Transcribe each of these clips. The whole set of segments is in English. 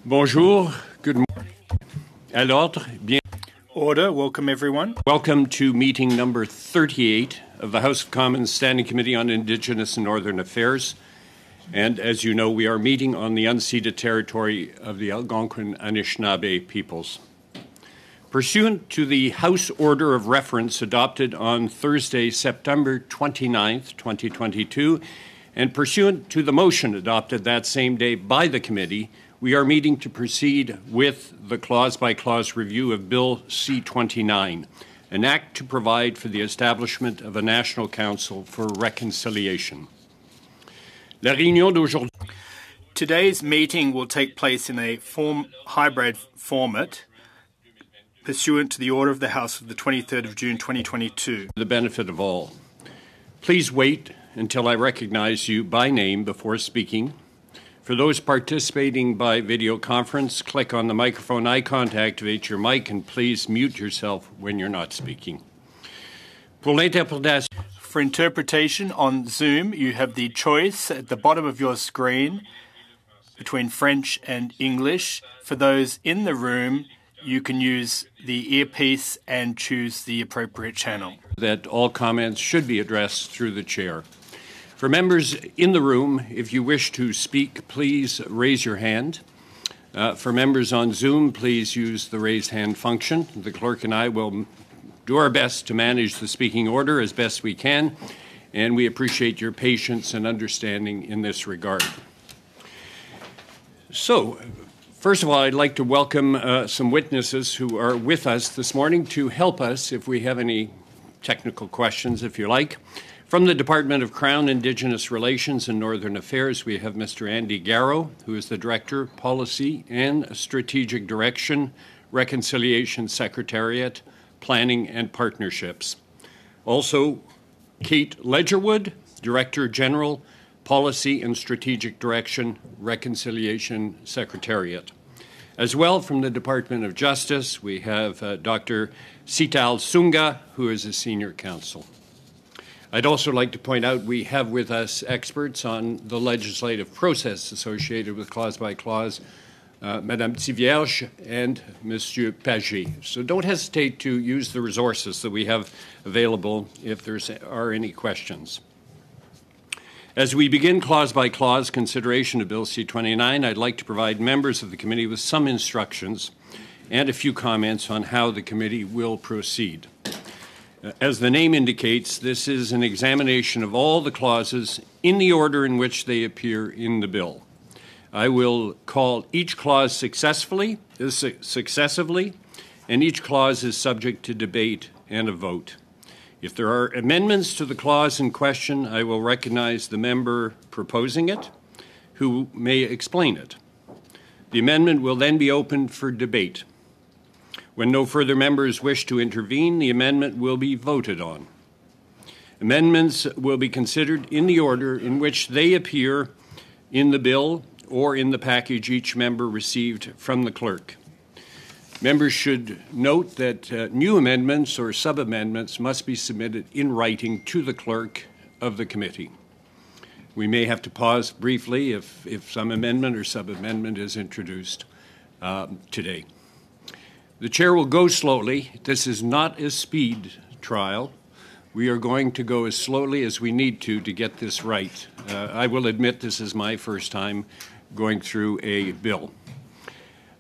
Bonjour, good morning. À l'ordre, bien. Order, welcome everyone. Welcome to meeting number 38 of the House of Commons Standing Committee on Indigenous and Northern Affairs. And as you know, we are meeting on the unceded territory of the Algonquin Anishinaabe peoples. Pursuant to the House Order of Reference adopted on Thursday, September 29th, 2022, and pursuant to the motion adopted that same day by the committee, we are meeting to proceed with the clause-by-clause review of Bill C-29, an act to provide for the establishment of a National Council for Reconciliation. La réunion d'aujourd'hui. Today's meeting will take place in a hybrid format pursuant to the Order of the House of the 23rd of June 2022. For the benefit of all. Please wait until I recognize you by name before speaking. For those participating by video conference, click on the microphone icon to activate your mic, and please mute yourself when you're not speaking. For interpretation on Zoom, you have the choice at the bottom of your screen between French and English. For those in the room, you can use the earpiece and choose the appropriate channel. That all comments should be addressed through the chair. For members in the room, if you wish to speak, please raise your hand. For members on Zoom, please use the raise hand function. The clerk and I will do our best to manage the speaking order as best we can, and we appreciate your patience and understanding in this regard. So, first of all, I'd like to welcome some witnesses who are with us this morning to help us if we have any technical questions, if you like. From the Department of Crown, Indigenous Relations and Northern Affairs, we have Mr. Andy Garrow, who is the Director, Policy and Strategic Direction, Reconciliation Secretariat, Planning and Partnerships. Also, Kate Ledgerwood, Director General, Policy and Strategic Direction, Reconciliation Secretariat. As well, from the Department of Justice, we have Dr. Sital Sunga, who is a Senior Counsel. I'd also like to point out we have with us experts on the legislative process associated with clause-by-clause, Madame Tivierge and Monsieur Paget. So don't hesitate to use the resources that we have available if there are any questions. As we begin clause-by-clause consideration of Bill C-29, I'd like to provide members of the committee with some instructions and a few comments on how the committee will proceed. As the name indicates, this is an examination of all the clauses in the order in which they appear in the bill. I will call each clause successively, and each clause is subject to debate and a vote. If there are amendments to the clause in question, I will recognize the member proposing it, who may explain it. The amendment will then be opened for debate. When no further members wish to intervene, the amendment will be voted on. Amendments will be considered in the order in which they appear in the bill or in the package each member received from the clerk. Members should note that new amendments or sub-amendments must be submitted in writing to the clerk of the committee. We may have to pause briefly if some amendment or sub-amendment is introduced today. The chair will go slowly. This is not a speed trial. We are going to go as slowly as we need to get this right. I will admit this is my first time going through a bill.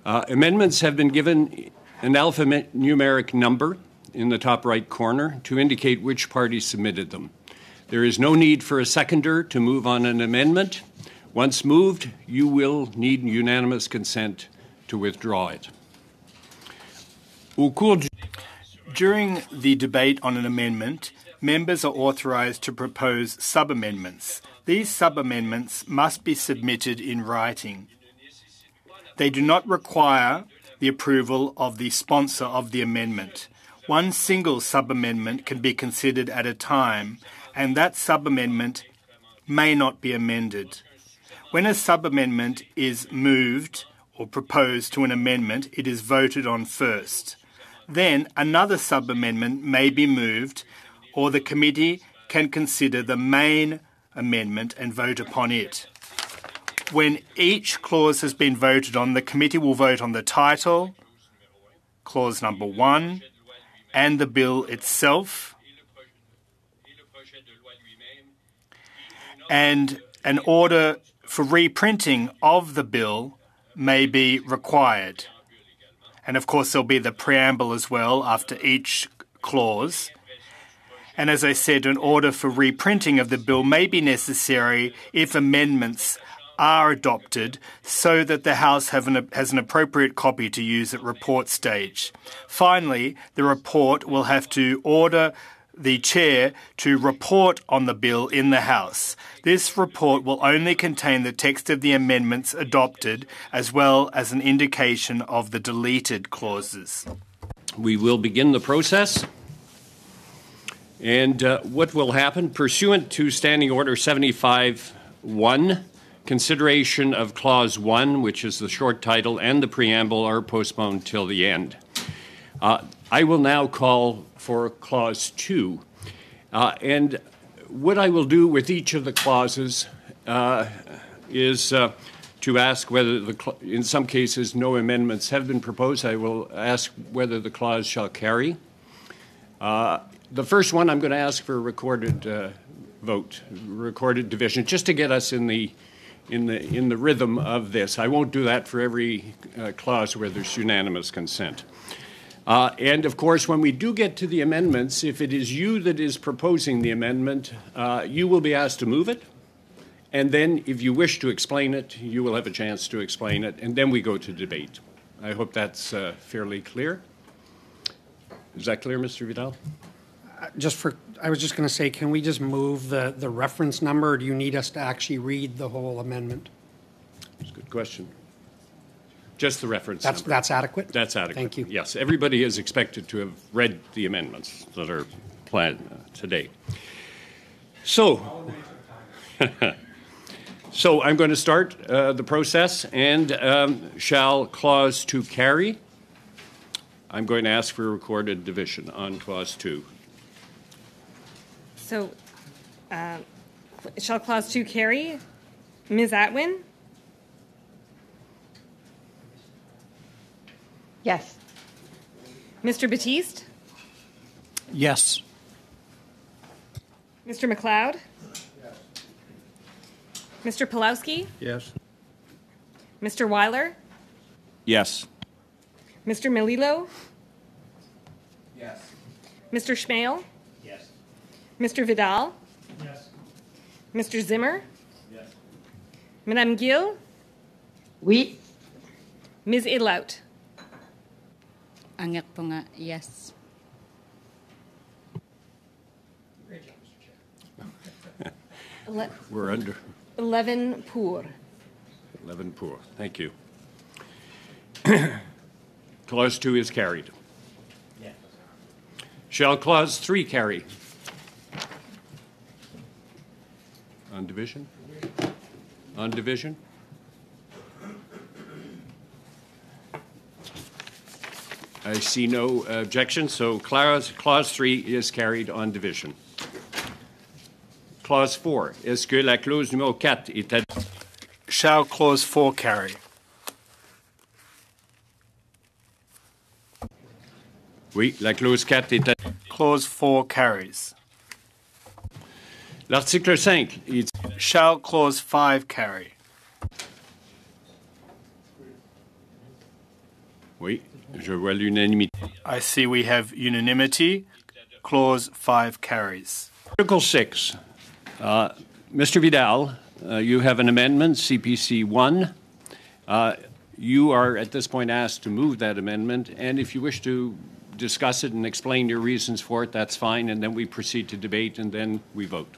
Amendments have been given an alphanumeric number in the top right corner to indicate which party submitted them. There is no need for a seconder to move on an amendment. Once moved, you will need unanimous consent to withdraw it. During the debate on an amendment, members are authorised to propose sub-amendments. These sub-amendments must be submitted in writing. They do not require the approval of the sponsor of the amendment. One single sub-amendment can be considered at a time, and that sub-amendment may not be amended. When a sub-amendment is moved or proposed to an amendment, it is voted on first. Then another sub-amendment may be moved, or the committee can consider the main amendment and vote upon it. When each clause has been voted on, the committee will vote on the title, clause number 1, and the bill itself, and an order for reprinting of the bill may be required. And of course, there'll be the preamble as well after each clause. And as I said, an order for reprinting of the bill may be necessary if amendments are adopted so that the House has an appropriate copy to use at report stage. Finally, the report will have to order the Chair to report on the bill in the House. This report will only contain the text of the amendments adopted as well as an indication of the deleted clauses. We will begin the process. And what will happen, pursuant to Standing Order 75-1, consideration of Clause 1, which is the short title, and the preamble are postponed till the end. I will now call for Clause 2. And what I will do with each of the clauses is to ask whether, in some cases, no amendments have been proposed. I will ask whether the clause shall carry. The first one, I'm going to ask for a recorded vote, recorded division, just to get us in the rhythm of this. I won't do that for every clause where there's unanimous consent. And of course, when we do get to the amendments, if it is you that is proposing the amendment, you will be asked to move it. And then if you wish to explain it, you will have a chance to explain it. And then we go to debate. I hope that's fairly clear. Is that clear, Mr. Vidal? I was just going to say, can we just move the reference number, or do you need us to actually read the whole amendment? That's a good question. Just the reference number. That's adequate? That's adequate. Thank you. Yes, everybody is expected to have read the amendments that are planned today. So, so I'm going to start the process, and shall Clause 2 carry? I'm going to ask for a recorded division on Clause 2. So, shall Clause 2 carry? Ms. Atwin? Yes. Mr. Batiste? Yes. Mr. McLeod? Yes. Mr. Pulowski? Yes. Mr. Weiler? Yes. Mr. Melillo? Yes. Mr. Schmale? Yes. Mr. Vidal? Yes. Mr. Zimmer? Yes. Madame Gill? Oui. Ms. Idlout? Angak po nga, yes. Great job, Mr. Chair. We're under 11 pour. 11 pour. Thank you. Clause 2 is carried. Yes. Shall Clause 3 carry? On division? On division? I see no objection, so Clause 3 is carried on division. Clause 4. Est-ce que la clause numéro 4 est Shall Clause 4 carry? Oui, la clause 4 est Clause 4 carries. L'article 5 est Shall Clause 5 carry? Oui, je vois l'unanimité. I see we have unanimity. Clause 5 carries. Article 6. Mr. Vidal, you have an amendment, CPC 1. You are at this point asked to move that amendment, and if you wish to discuss it and explain your reasons for it, that's fine, and then we proceed to debate, and then we vote.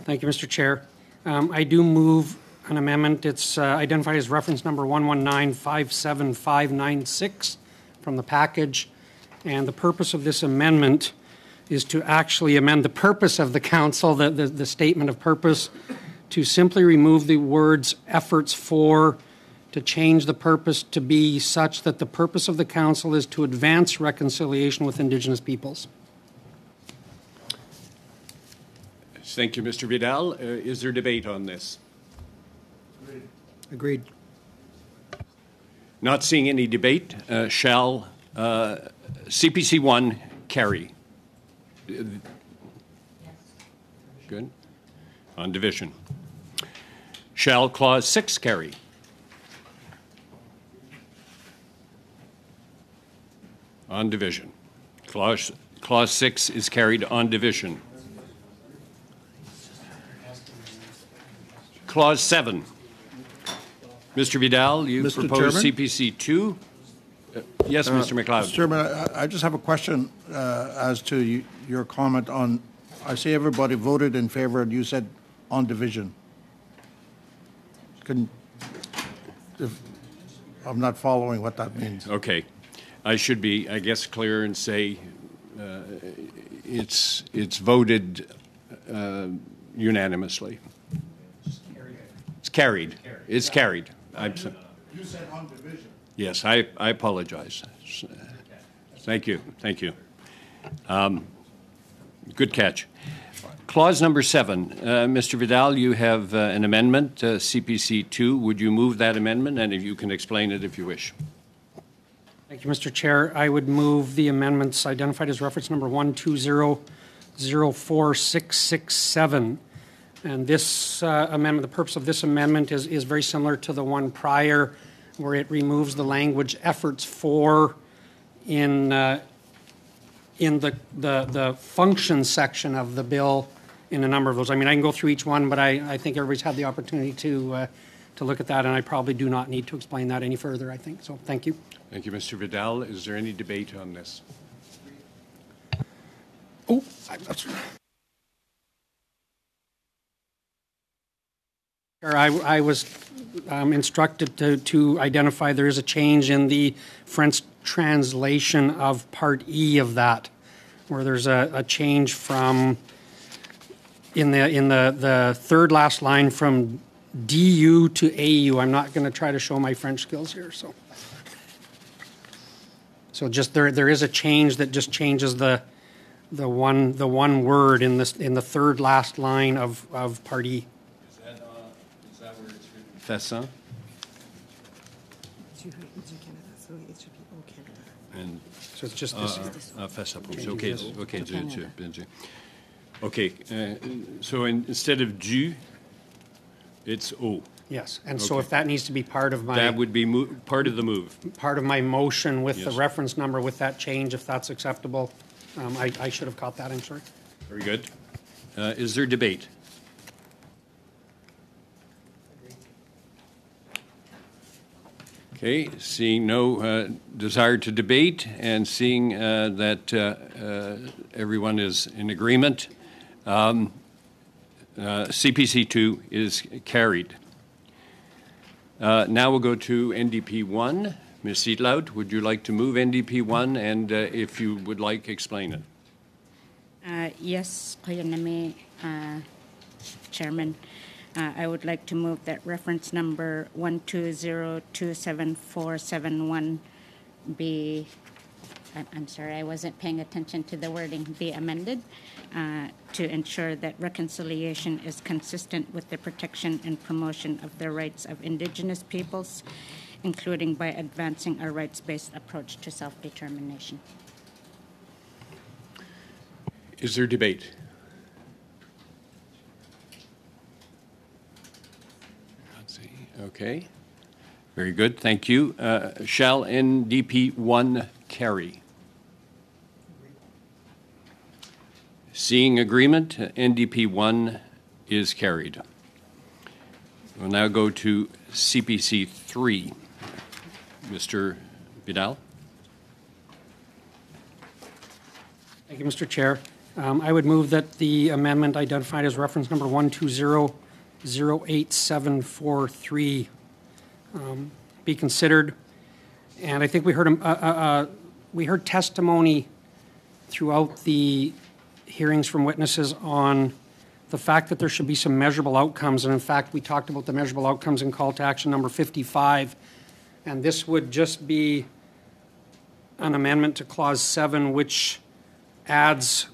Thank you, Mr. Chair. I do move an amendment. It's identified as reference number 119-57596 from the package. And the purpose of this amendment is to actually amend the purpose of the council, the statement of purpose, to simply remove the words efforts for, to change the purpose to be such that the purpose of the council is to advance reconciliation with Indigenous peoples. Thank you, Mr. Vidal. Is there debate on this? Agreed. Not seeing any debate, shall CPC 1 carry? Good. On division. Shall Clause 6 carry? On division. Clause 6 is carried on division. Clause 7. Mr. Vidal, you Mr. propose Chairman? CPC 2. Yes, Mr. McLeod. Mr. Chairman, I just have a question as to your comment on, I see everybody voted in favor and you said on division. I'm not following what that means. Okay. I should be, I guess, clear and say it's voted unanimously. It's carried. It's carried. You said on division. Yes, I apologize. Thank you. Thank you. Good catch. Clause number 7. Mr. Vidal, you have an amendment, CPC 2. Would you move that amendment? And if you can explain it if you wish. Thank you, Mr. Chair. I would move the amendments identified as reference number 120-04667. And this amendment, the purpose of this amendment is very similar to the one prior, where it removes the language efforts for in the function section of the bill in a number of those. I mean, I can go through each one, but I think everybody's had the opportunity to look at that, and I probably do not need to explain that any further, I think. So thank you. Thank you, Mr. Vidal. Is there any debate on this? Oh, I was instructed to identify there is a change in the French translation of Part E of that, where there's a change from in the third last line from DU to AU. I'm not going to try to show my French skills here, so just there is a change that just changes the one word in the third last line of Part E. Is that where it's written? Fessin? And So it's just this. Fessin. Okay. So instead of du, it's O. Yes, and so if that needs to be part of my That would be part of the move. part of my motion with the Yes. reference number with that change, if that's acceptable, I should have caught that. I'm sorry. Very good. Is there debate? Okay, seeing no desire to debate and seeing that everyone is in agreement, CPC 2 is carried. Now we'll go to NDP 1. Ms. Seatlout, would you like to move NDP 1, and if you would like, explain it? Yes, Koyanami, Chairman. I would like to move that reference number 120-27471 be, I'm sorry, I wasn't paying attention to the wording, be amended to ensure that reconciliation is consistent with the protection and promotion of the rights of Indigenous peoples, including by advancing a rights-based approach to self-determination. Is there debate? Let's see. Okay. Very good. Thank you. Shall NDP 1 carry? Seeing agreement, NDP 1 is carried. We'll now go to CPC 3. Mr. Vidal? Thank you, Mr. Chair. I would move that the amendment identified as reference number 120-08743 be considered. And I think we heard testimony throughout the hearings from witnesses on the fact that there should be some measurable outcomes. And in fact, we talked about the measurable outcomes in call to action number 55. And this would just be an amendment to Clause 7, which adds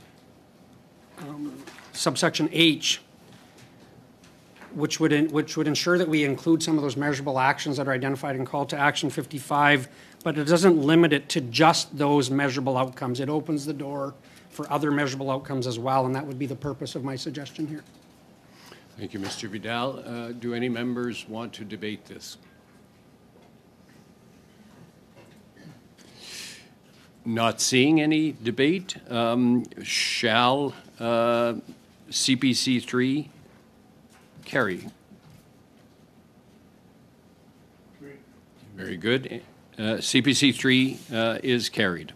subsection H, which would ensure that we include some of those measurable actions that are identified in Call to Action 55, but it doesn't limit it to just those measurable outcomes. It opens the door for other measurable outcomes as well, and that would be the purpose of my suggestion here. Thank you, Mr. Vidal. Do any members want to debate this? Not seeing any debate. Shall CPC 3 carry? Very good. CPC 3 is carried.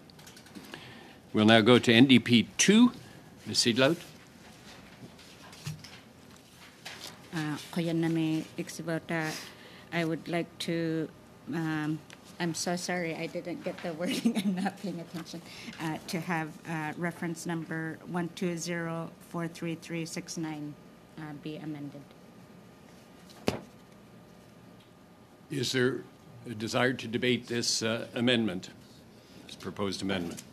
We'll now go to NDP 2. Ms. Seedlout. I would like to, I'm so sorry I didn't get the wording. I'm not paying attention. To have reference number 120-43369 be amended. Is there a desire to debate this amendment, this proposed amendment?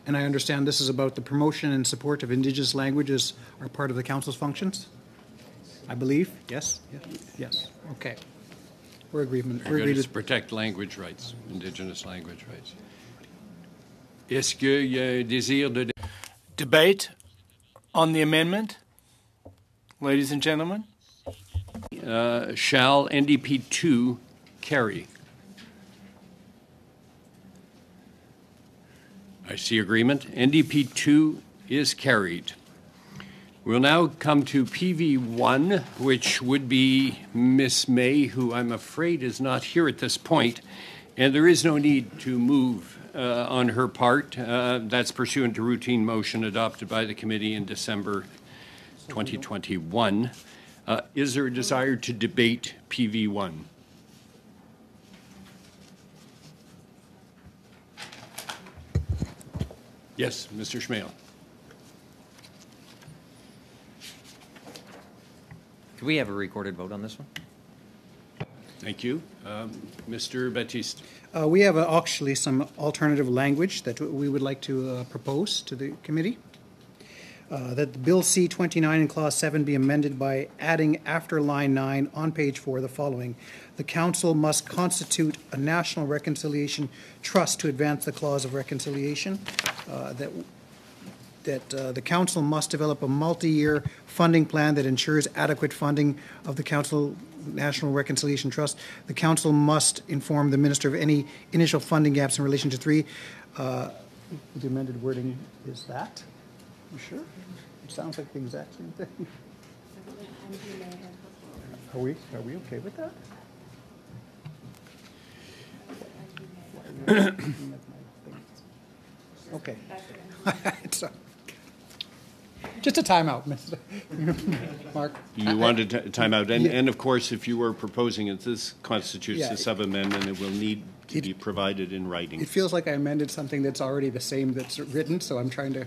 And I understand this is about the promotion and support of Indigenous languages are part of the Council's functions? I believe, yes? Yes, okay. We're agreement. We're going to protect language rights, Indigenous language rights. Est-ce qu'il y a un désir de... Debate on the amendment, ladies and gentlemen? Shall NDP 2 carry? I see agreement. NDP 2 is carried. We'll now come to PV1, which would be Miss May, who I'm afraid is not here at this point, and there is no need to move on her part. That's pursuant to routine motion adopted by the committee in December 2021. Is there a desire to debate PV1? Yes, Mr. Schmale. Could we have a recorded vote on this one? Thank you. Mr. Baptiste. We have actually some alternative language that we would like to propose to the committee. That Bill C-29 in Clause 7 be amended by adding after line 9 on page 4 the following. The Council must constitute a National Reconciliation Trust to advance the clause of reconciliation. The Council must develop a multi-year funding plan that ensures adequate funding of the Council National Reconciliation Trust. The Council must inform the Minister of any initial funding gaps in relation to 3. The amended wording is that? You sure? It sounds like the exact same thing. Are we okay with that? Okay. So, just a timeout, Mr. Mark. You wanted a timeout. And of course, if you were proposing it, this constitutes a sub-amendment. It will need to be provided in writing. It feels like I amended something that's already the same that's written, so I'm trying to...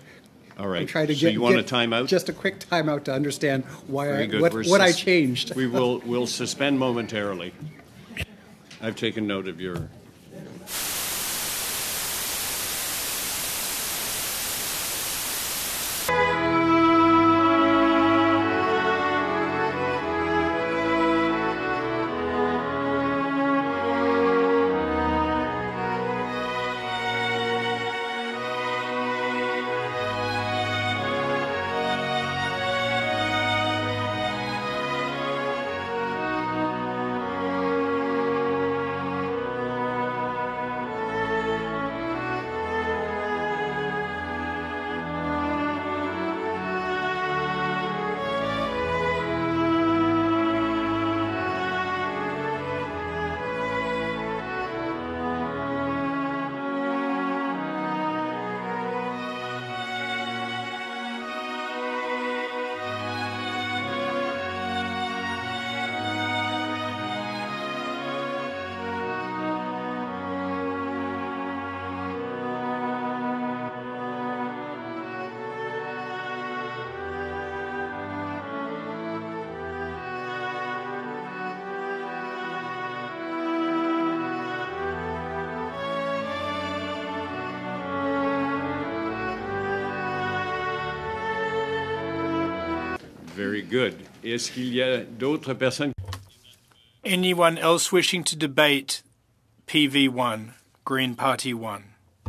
All right. So you want a timeout? Just a quick timeout to understand why what I changed. We'll suspend momentarily. I've taken note of your... Very good. Est-ce qu'il y a d'autres personnes? Anyone else wishing to debate PV1, Green Party 1?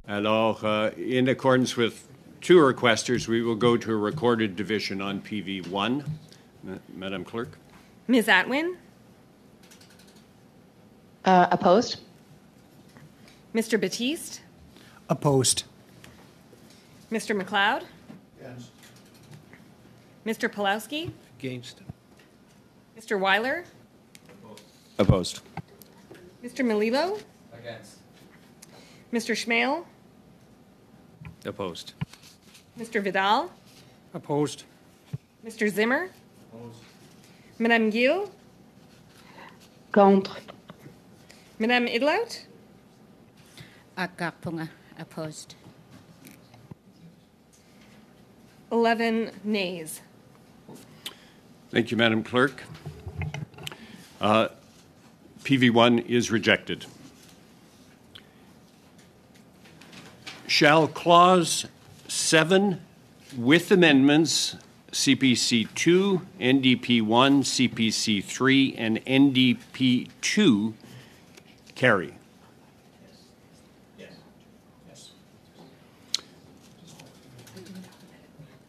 Alors, in accordance with two requesters, we will go to a recorded division on PV1. Madam Clerk. Ms. Atwin? Opposed? Mr. Batiste? Opposed. Mr. McLeod? Mr. Pulowski? Against. Mr. Weiler? Opposed. Mr. Melillo? Against. Mr. Schmale? Opposed. Mr. Vidal? Opposed. Mr. Zimmer? Madame Gill? Contre? Madame Idlout? Akapunga, opposed. 11 nays. Thank you, Madam Clerk. PV1 is rejected. Shall Clause 7 with amendments CPC 2, NDP 1, CPC 3, and NDP 2 carry?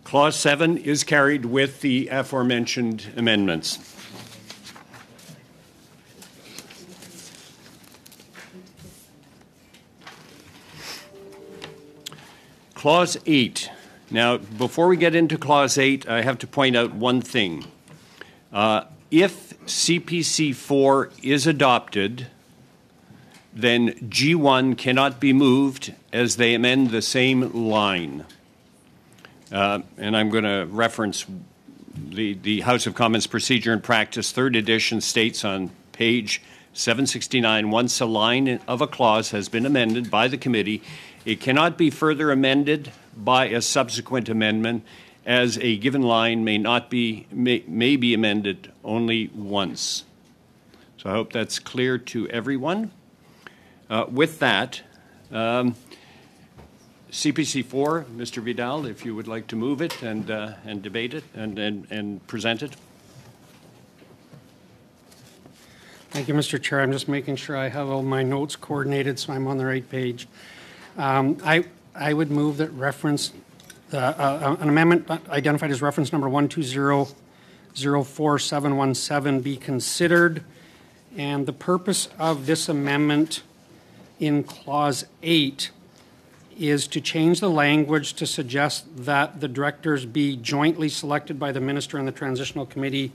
Clause 7 is carried with the aforementioned amendments. Clause 8. Now, before we get into Clause 8, I have to point out one thing. If CPC 4 is adopted, then G1 cannot be moved as they amend the same line. And I'm going to reference the House of Commons Procedure and Practice, 3rd edition, states on page 769, once a line of a clause has been amended by the committee, it cannot be further amended by a subsequent amendment, as a given line may be amended only once. So I hope that's clear to everyone. With that, CPC 4, Mr. Vidal, if you would like to move it and debate it and present it. Thank you, Mr. Chair. I'm just making sure I have all my notes coordinated so I'm on the right page. I would move that reference, an amendment identified as reference number 120041717 be considered, and the purpose of this amendment in Clause 8 is to change the language to suggest that the directors be jointly selected by the minister and the transitional committee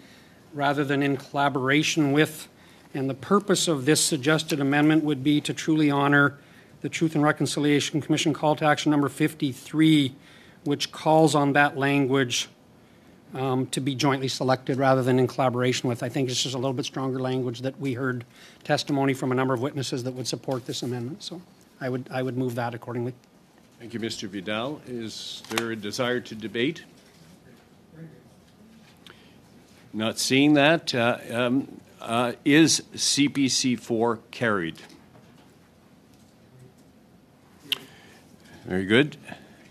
rather than in collaboration with. And the purpose of this suggested amendment would be to truly honor the Truth and Reconciliation Commission call to action number 53, which calls on that language to be jointly selected rather than in collaboration with. I think it's just a little bit stronger language that we heard testimony from a number of witnesses that would support this amendment. So I would move that accordingly. Thank you, Mr. Vidal. Is there a desire to debate? Not seeing that. Is CPC 4 carried? Very good.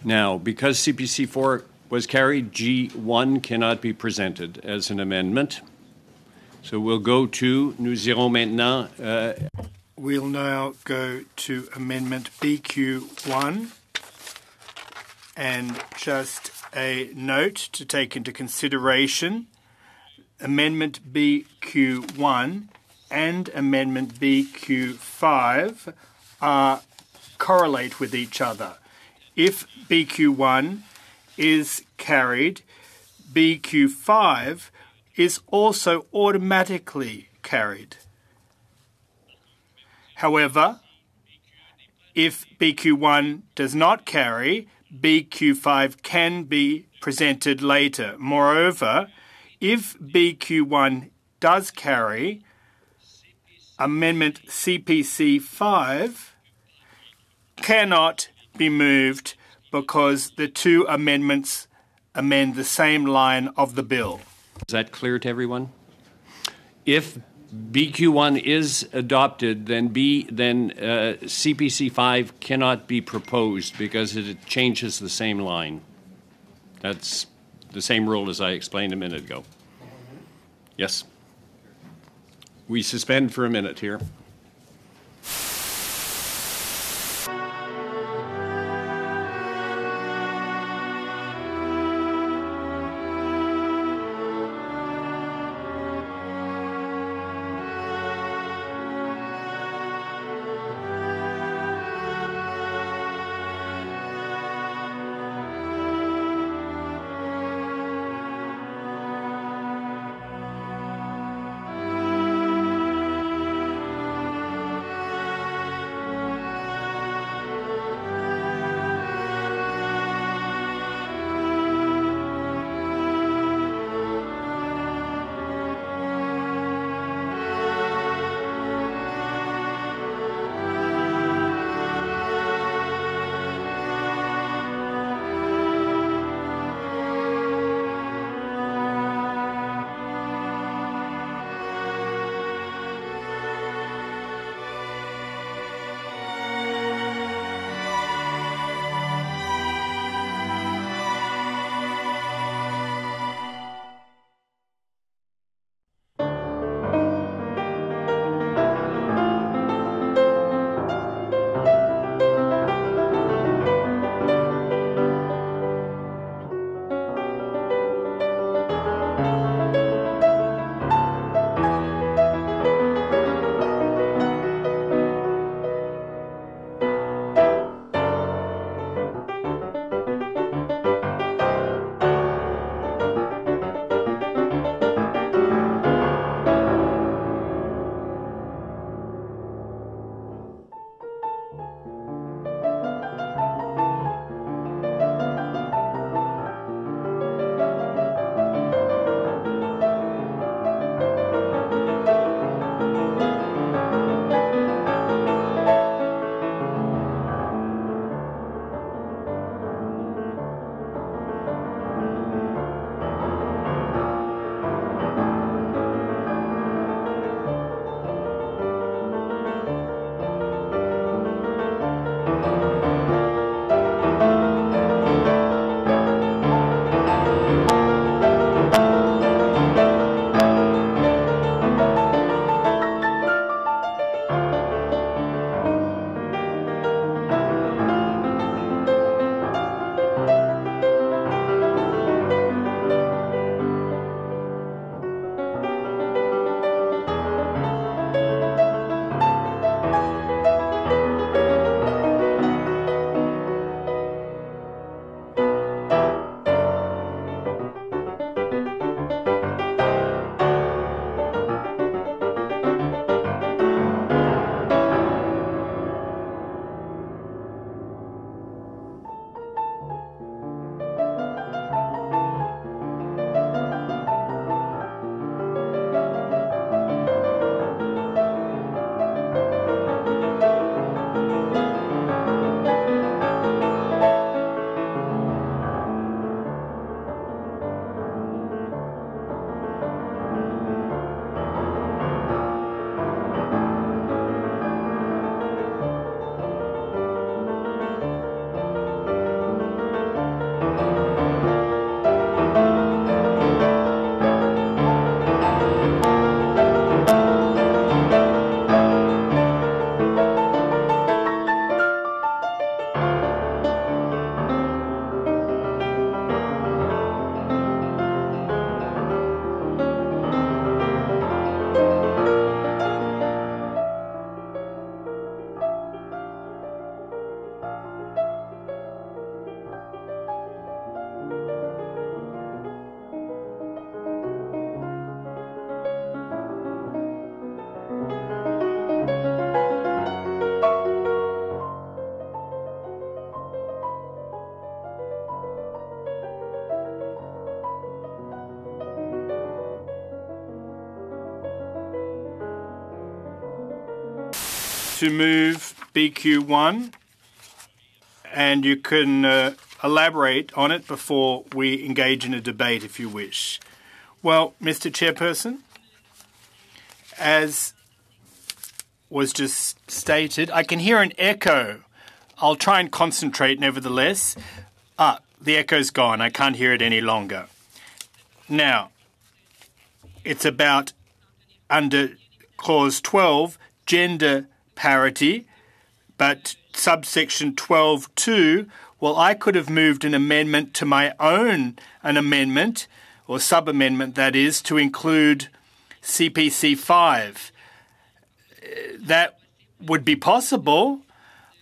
Now, because CPC 4 was carried, G1 cannot be presented as an amendment. So we'll go to, nous irons maintenant. We'll now go to Amendment BQ1. And just a note to take into consideration, Amendment BQ1 and Amendment BQ5 correlate with each other. If BQ1 is carried, BQ5 is also automatically carried. However, if BQ1 does not carry, BQ5 can be presented later. Moreover, if BQ1 does carry, Amendment CPC 5 cannot be moved because the two amendments amend the same line of the bill. Is that clear to everyone? If BQ1 is adopted, then CPC 5 cannot be proposed because it changes the same line. That's the same rule as I explained a minute ago. Yes. We suspend for a minute here. to move BQ1, and you can elaborate on it before we engage in a debate if you wish. Well, Mr. Chairperson, as was just stated, I can hear an echo. I'll try and concentrate nevertheless. The echo's gone. I can't hear it any longer. Now, it's about under Clause 12, gender parity, but subsection 12.2, well, I could have moved an amendment to my own, an amendment, or sub-amendment that is, to include CPC 5. That would be possible.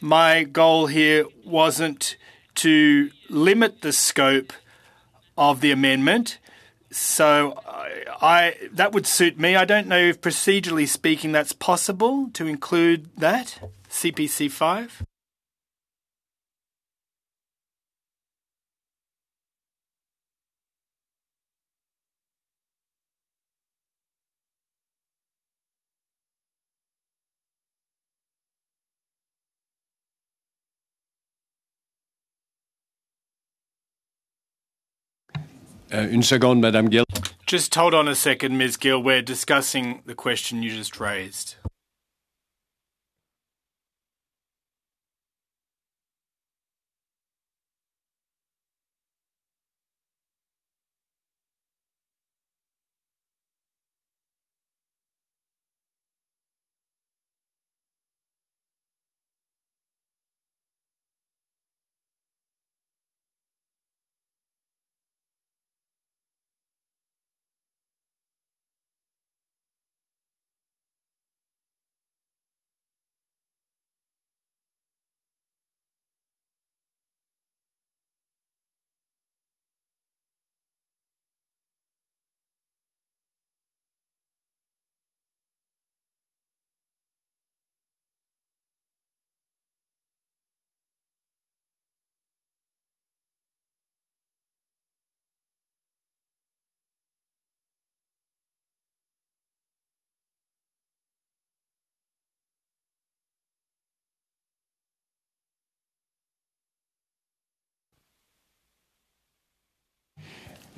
My goal here wasn't to limit the scope of the amendment, so that would suit me. I don't know if procedurally speaking that's possible to include that, CPC 5. Une seconde, Madame Gill. Just hold on a second, Ms. Gill. We're discussing the question you just raised.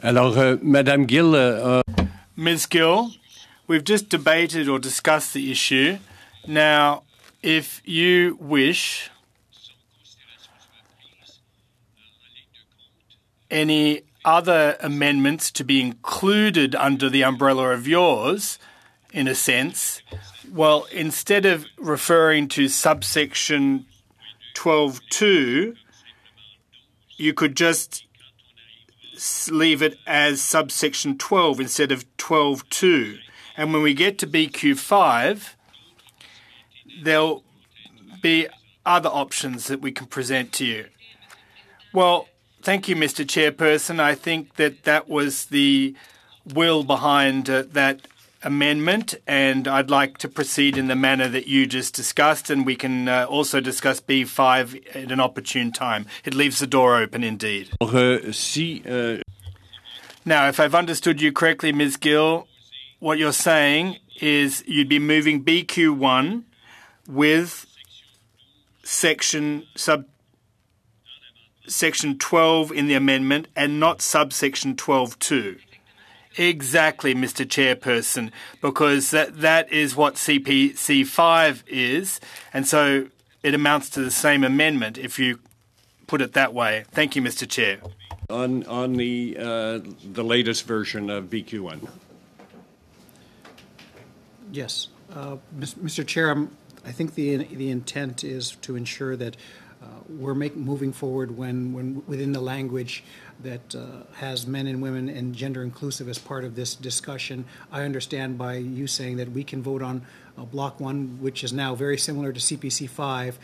Alors, Madame Gill, Ms. Gill, we've just debated or discussed the issue. Now, if you wish, any other amendments to be included under the umbrella of yours, in a sense, well, instead of referring to subsection 12.2, you could just leave it as subsection 12 instead of 12.2. And when we get to BQ5, there'll be other options that we can present to you. Well, thank you, Mr. Chairperson. I think that was the will behind that amendment, and I'd like to proceed in the manner that you just discussed, and we can also discuss B5 at an opportune time. It leaves the door open indeed. Now, if I've understood you correctly, Ms. Gill, what you're saying is you'd be moving BQ1 with section 12 in the amendment and not subsection 12.2. Exactly, Mr. Chairperson, because that is what CPC 5 is, and so it amounts to the same amendment if you put it that way. Thank you, Mr. Chair. On the latest version of BQ1. Yes. Mr. Chair, I think the intent is to ensure that we're moving forward when within the language that has men and women and gender inclusive as part of this discussion. I understand by you saying that we can vote on Block 1, which is now very similar to CPC 5.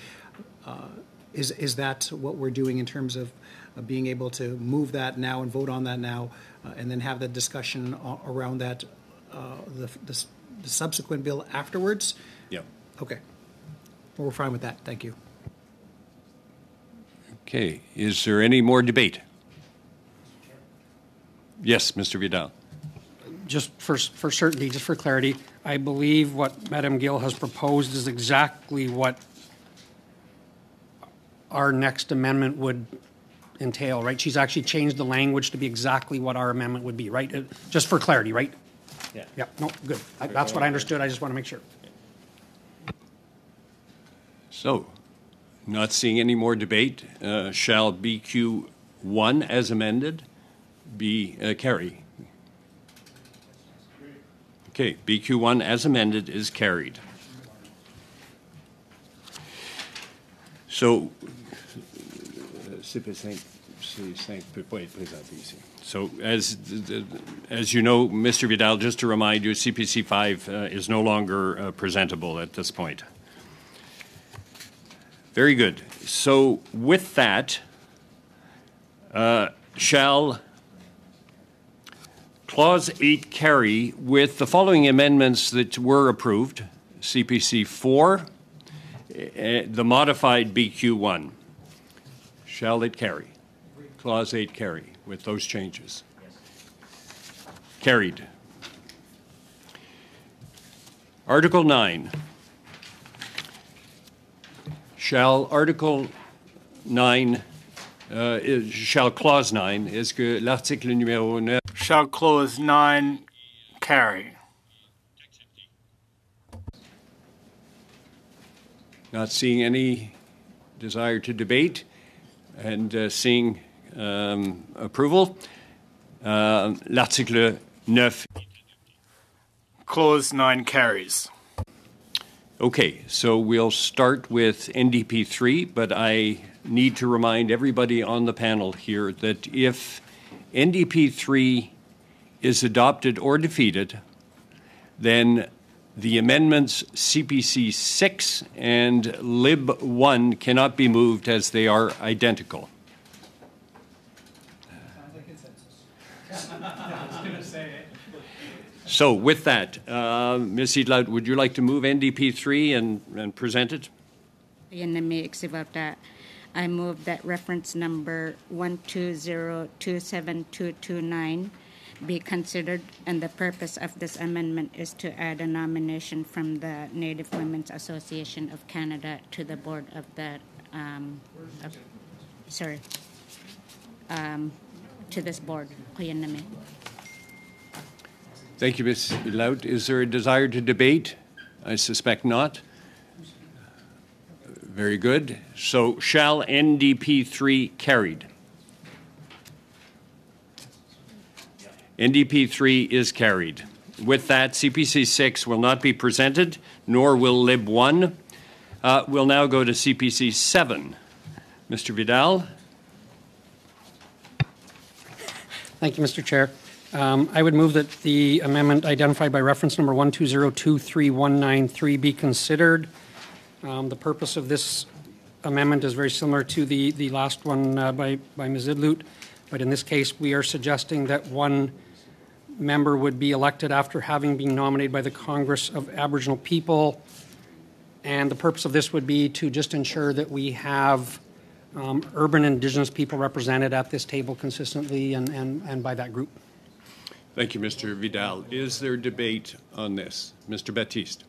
Is that what we're doing in terms of being able to move that now and vote on that now and then have the discussion around that, the subsequent bill afterwards? Yeah. Okay. Well, we're fine with that. Thank you. Okay. Is there any more debate? Yes, Mr. Vidal. Just for certainty, just for clarity, I believe what Madame Gill has proposed is exactly what our next amendment would entail, right? She's actually changed the language to be exactly what our amendment would be, right? Just for clarity, right? Yeah. Yeah, no, good. That's what I understood. I just want to make sure. So, not seeing any more debate, shall BQ1 as amended be carry? Okay, BQ1 as amended is carried. So, so as you know, Mr. Vidal, just to remind you, CPC 5 is no longer presentable at this point. Very good. So with that, shall Clause 8 carry with the following amendments that were approved? CPC 4, the modified BQ1. Shall it carry? Clause 8 carry with those changes? Yes. Carried. Article 9. Shall Article 9, shall Clause 9, est-ce que l'article numéro 9... Shall Clause 9 carry? Not seeing any desire to debate and seeing approval. L'article 9. Clause 9 carries. Okay, so we'll start with NDP 3, but I need to remind everybody on the panel here that if NDP 3 is adopted or defeated, then the amendments CPC 6 and Lib 1 cannot be moved as they are identical. Sounds like consensus. I was going to say it. So with that, Ms. Idlout, would you like to move NDP 3 and present it? I move that reference number 120272229 be considered, and the purpose of this amendment is to add a nomination from the Native Women's Association of Canada to the board of the, to this board. Thank you, Ms. Idlout. Is there a desire to debate? I suspect not. Very good. So shall NDP 3 carried? NDP 3 is carried. With that, CPC 6 will not be presented, nor will Lib 1. We'll now go to CPC 7. Mr. Vidal. Thank you, Mr. Chair. I would move that the amendment identified by reference number 1202319 be considered. The purpose of this amendment is very similar to the last one by Ms. Idlout, but in this case we are suggesting that one member would be elected after having been nominated by the Congress of Aboriginal People, and the purpose of this would be to just ensure that we have urban Indigenous people represented at this table consistently and by that group. Thank you, Mr. Vidal. Is there debate on this? Mr. Baptiste.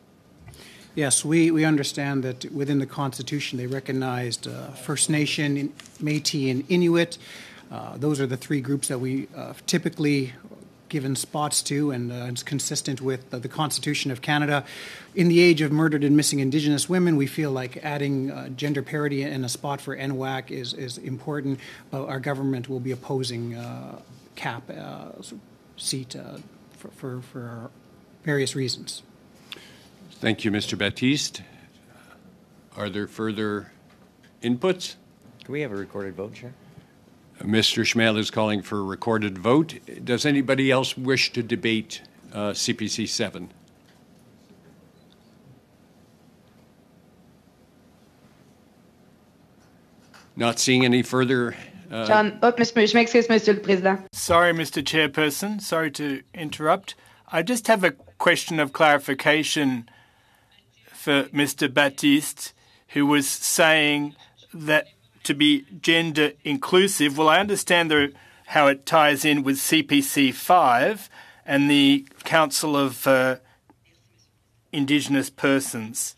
Yes, we understand that within the Constitution they recognized First Nation, Métis, and Inuit. Those are the three groups that we typically given spots to, and it's consistent with the Constitution of Canada. In the age of murdered and missing Indigenous women, we feel like adding gender parity in a spot for NWAC is important. Our government will be opposing cap seat for various reasons. Thank you, Mr. Baptiste. Are there further inputs? Can we have a recorded vote, Chair? Mr. Schmale is calling for a recorded vote. Does anybody else wish to debate CPC 7? Not seeing any further... John, je m'excuse, Monsieur le Président. Sorry, Mr. Chairperson. Sorry to interrupt. I just have a question of clarification for Mr. Baptiste, who was saying that to be gender inclusive. Well, I understand how it ties in with CPC 5 and the Council of Indigenous Persons.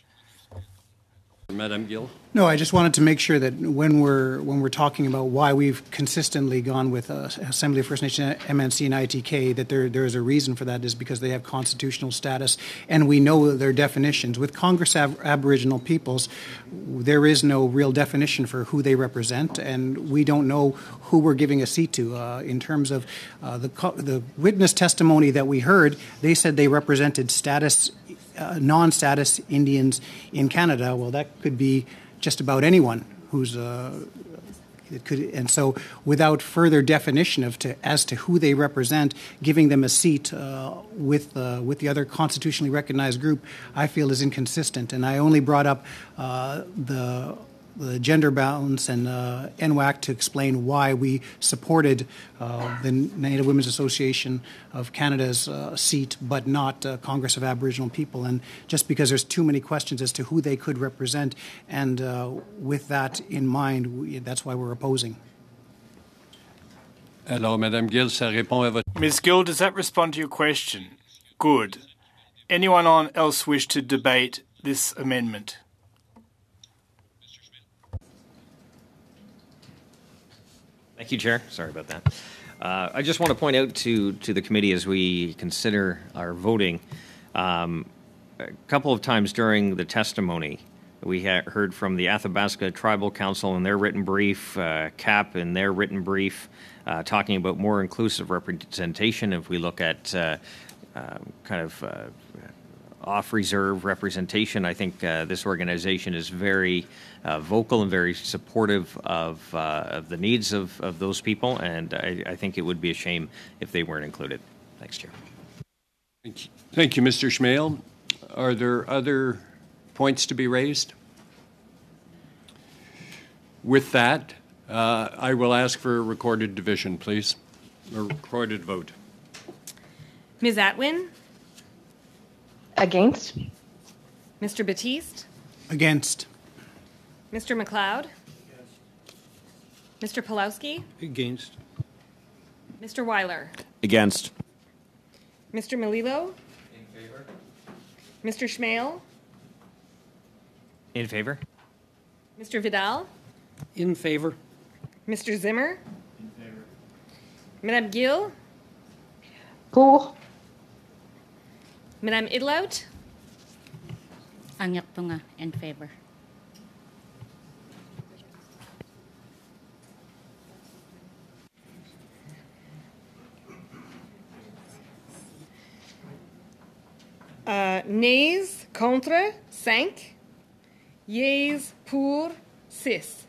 Madame Gill. No, I just wanted to make sure that when we're talking about why we've consistently gone with Assembly of First Nation, MNC, and ITK, that there is a reason for that, is because they have constitutional status, and we know their definitions. With Congress Aboriginal peoples, there is no real definition for who they represent, and we don't know who we're giving a seat to. In terms of the witness testimony that we heard, they said they represented non-status Indians in Canada. Well, that could be just about anyone who's it could, and so without further definition as to who they represent, giving them a seat with the other constitutionally recognized group, I feel is inconsistent. And I only brought up the gender balance and NWAC to explain why we supported the Native Women's Association of Canada's seat, but not Congress of Aboriginal People. And just because there's too many questions as to who they could represent, and with that in mind, that's why we're opposing. Alors, Madame Gill, ça répond à votre... Ms. Gill, does that respond to your question? Good. Anyone else wish to debate this amendment? Thank you, Chair. Sorry about that. I just want to point out to the committee as we consider our voting, a couple of times during the testimony, we heard from the Athabasca Tribal Council in their written brief, CAP in their written brief, talking about more inclusive representation. If we look at off-reserve representation, I think this organization is very vocal and very supportive of the needs of those people, and I think it would be a shame if they weren't included. Thanks, Chair. Thank you, Mr. Schmale. Are there other points to be raised? With that, I will ask for a recorded division, please. A recorded vote. Ms. Atwin? Against. Mr. Batiste? Against. Mr. McLeod? Mr. Pulowski? Against. Mr. Weiler? Against. Mr. Melillo? In favor. Mr. Schmale? In favor. Mr. Vidal? In favor. Mr. Zimmer? In favor. Madame Gill? Pour. Madame Idlout? Anyak Tunga, in favor. Nays, contre, 5. Yeas, pour, 6.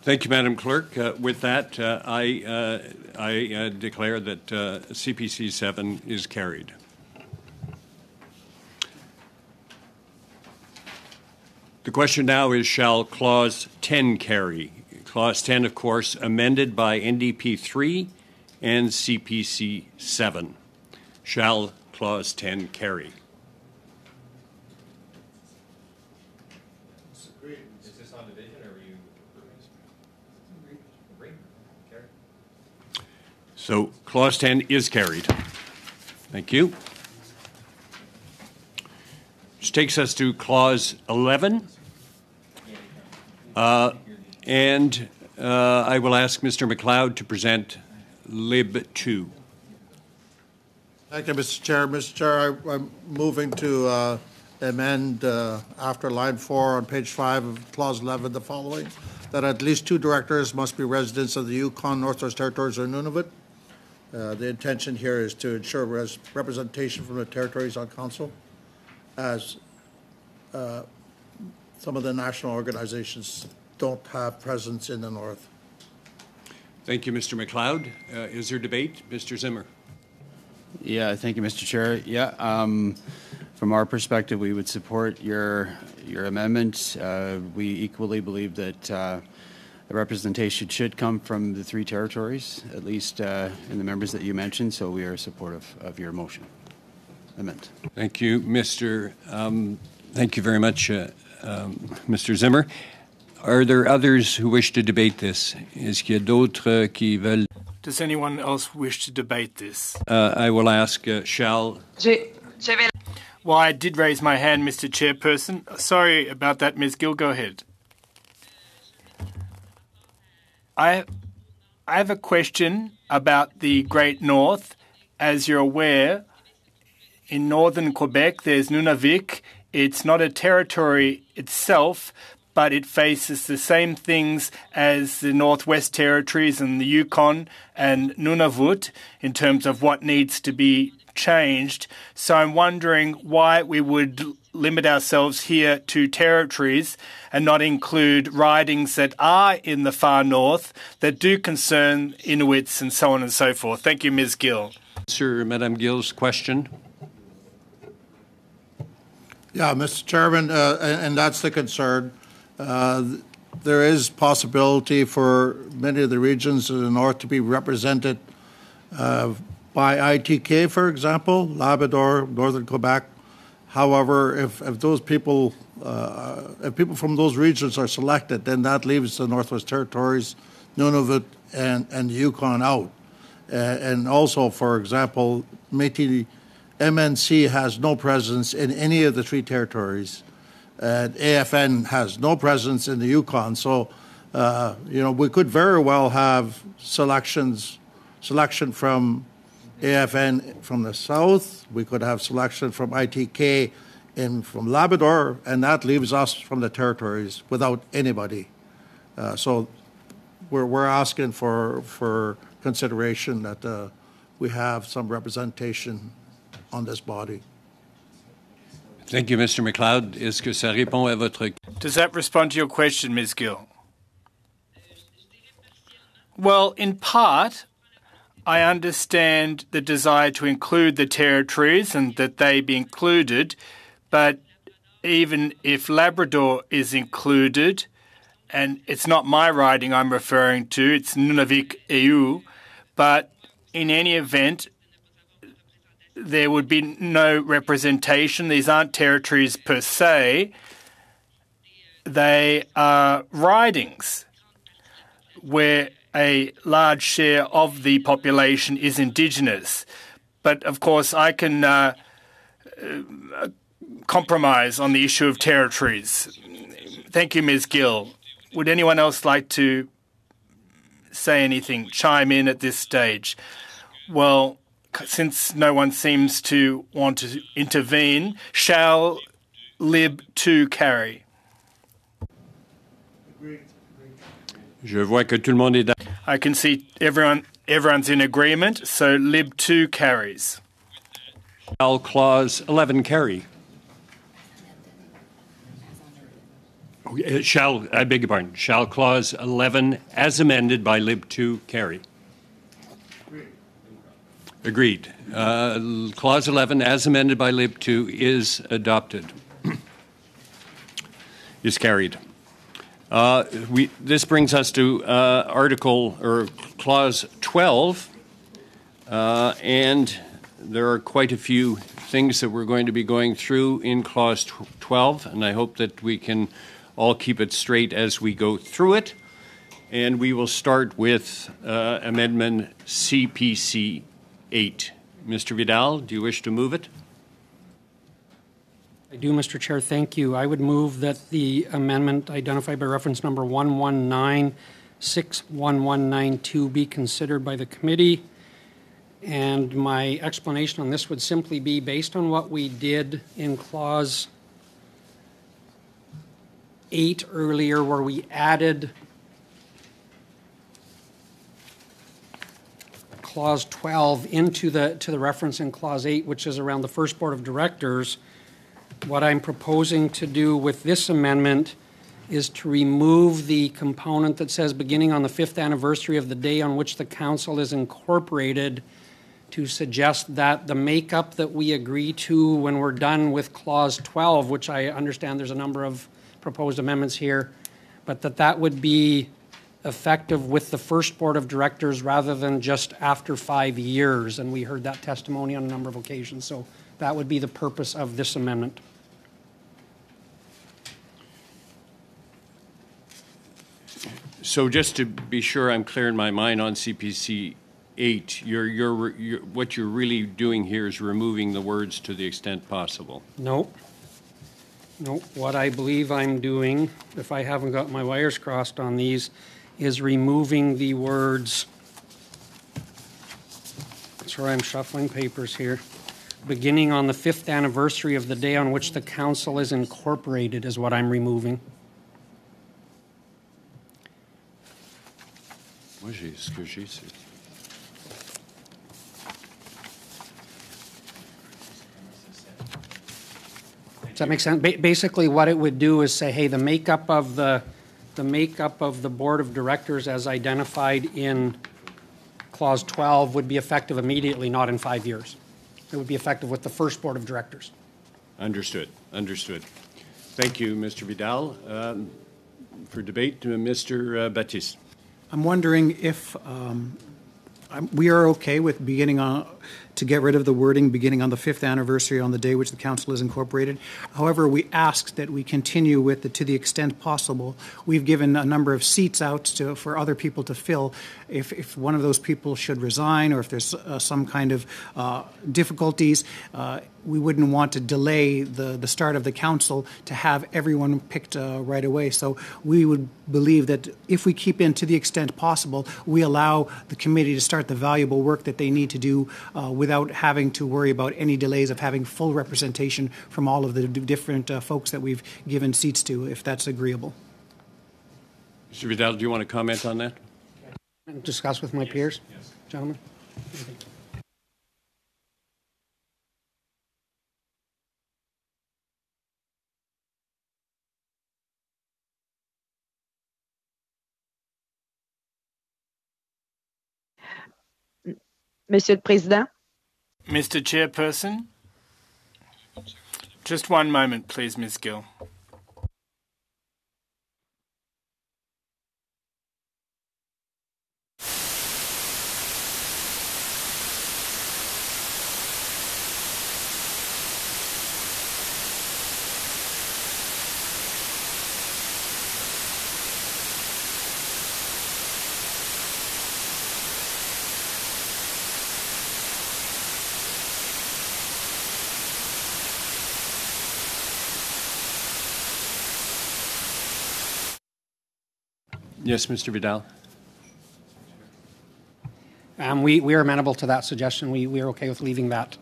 Thank you, Madam Clerk. With that, I declare that CPC 7 is carried. The question now is, shall Clause 10 carry? Clause 10, of course, amended by NDP 3 and CPC 7. Shall Clause 10 carry? Is this on division, or are you agree? Carry. So Clause 10 is carried. Thank you. Which takes us to Clause 11. And I will ask Mr. McLeod to present Lib 2. Thank you, Mr. Chair. Mr. Chair, I'm moving to amend after line 4 on page 5 of clause 11 the following, that at least 2 directors must be residents of the Yukon, Northwest Territories, or Nunavut. The intention here is to ensure representation from the territories on council, as some of the national organizations don't have presence in the north. Thank you, Mr. McLeod. Is there debate? Mr. Zimmer. Yeah, thank you, Mr. Chair. Yeah, from our perspective, we would support your amendment. We equally believe that the representation should come from the 3 territories, at least in the members that you mentioned, so we are supportive of your motion. Amendment. Thank you, Mr. Thank you very much, Mr. Zimmer. Are there others who wish to debate this? Est-ce qu'il y a d'autres qui veulent? Does anyone else wish to debate this? I will ask, shall... Well, I did raise my hand, Mr. Chairperson. Sorry about that, Ms. Gill. Go ahead. I have a question about the Great North. As you're aware, in northern Quebec, there's Nunavik. It's not a territory itself, but it faces the same things as the Northwest Territories and the Yukon and Nunavut in terms of what needs to be changed. So I'm wondering why we would limit ourselves here to territories and not include ridings that are in the far north that do concern Inuits and so on and so forth. Thank you, Ms. Gill. Answer Madame Gill's question. Yeah, Mr. Chairman, and that's the concern. There is possibility for many of the regions in the north to be represented by ITK, for example, Labrador, Northern Quebec. However, if those people, if people from those regions are selected, then that leaves the Northwest Territories, Nunavut, and Yukon out. And also, for example, Métis MNC has no presence in any of the three territories. And AFN has no presence in the Yukon. So, we could very well have selection from AFN from the south. We could have selection from ITK from Labrador, and that leaves us from the territories without anybody. So we're asking for consideration that we have some representation on this body. Thank you, Mr. McLeod. Est-ce que ça répond à votre... Does that respond to your question, Ms. Gill? Well, in part, I understand the desire to include the territories and that they be included, but even if Labrador is included, and it's not my riding I'm referring to, it's Nunavik EU, but in any event, there would be no representation. These aren't territories per se. They are ridings where a large share of the population is Indigenous. But, of course, I can compromise on the issue of territories. Thank you, Ms. Gill. Would anyone else like to say anything, chime in at this stage? Well, since no one seems to want to intervene, shall Lib 2 carry? Je vois que tout le monde est d'accord. I can see everyone's in agreement, so Lib 2 carries. Shall Clause 11 carry? I beg your pardon, shall Clause 11 as amended by Lib 2 carry? Agreed. Clause 11 as amended by Lib 2 is adopted. Is carried. This brings us to Clause 12, and there are quite a few things that we're going to be going through in Clause 12, and I hope that we can all keep it straight as we go through it. And we will start with Amendment CPC 8. Mr. Vidal, do you wish to move it? I do, Mr. Chair. Thank you. I would move that the amendment identified by reference number 119-61192 be considered by the committee. And my explanation on this would simply be based on what we did in Clause 8 earlier, where we added Clause 12 to the reference in Clause 8, which is around the first Board of Directors. What I'm proposing to do with this amendment is to remove the component that says beginning on the 5th anniversary of the day on which the council is incorporated, to suggest that the makeup that we agree to when we're done with Clause 12, which I understand there's a number of proposed amendments here, but that would be effective with the first Board of Directors rather than just after 5 years. And we heard that testimony on a number of occasions. So that would be the purpose of this amendment. So just to be sure I'm clear in my mind on CPC 8, what you're really doing here is removing the words "to the extent possible." No. No, what I believe I'm doing, if I haven't got my wires crossed on these, is removing the words, sorry, I'm shuffling papers here, beginning on the 5th anniversary of the day on which the council is incorporated is what I'm removing. Moi, ce que j'ai, c'est... Does that make sense? Basically, what it would do is say, hey, the makeup of the board of directors as identified in Clause 12 would be effective immediately, not in 5 years. It would be effective with the first board of directors. Understood. Thank you, Mr. Vidal. For debate, Mr. Baptiste. I'm wondering if we are okay with beginning on to get rid of the wording beginning on the 5th anniversary on the day which the council is incorporated. However, we ask that we continue with the to the extent possible. We've given a number of seats out for other people to fill. If one of those people should resign or if there's some kind of difficulties, we wouldn't want to delay the start of the council to have everyone picked right away. So we would believe that if we keep in to the extent possible, we allow the committee to start the valuable work that they need to do without having to worry about any delays of having full representation from all of the different folks that we've given seats to, if that's agreeable. Mr. Vidal, do you want to comment on that? Discuss with my peers, gentlemen. Monsieur le Président. Mr. Chairperson? Just one moment, please, Ms. Gill. Yes, Mr. Vidal. We are amenable to that suggestion. We are okay with leaving that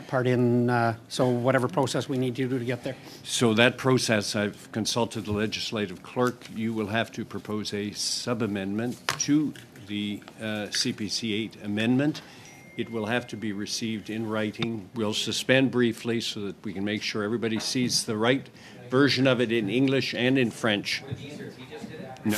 part in, so whatever process we need to do to get there. So that process, I've consulted the legislative clerk. You will have to propose a sub-amendment to the CPC 8 amendment. It will have to be received in writing. We'll suspend briefly so that we can make sure everybody sees the right version of it in English and in French. No.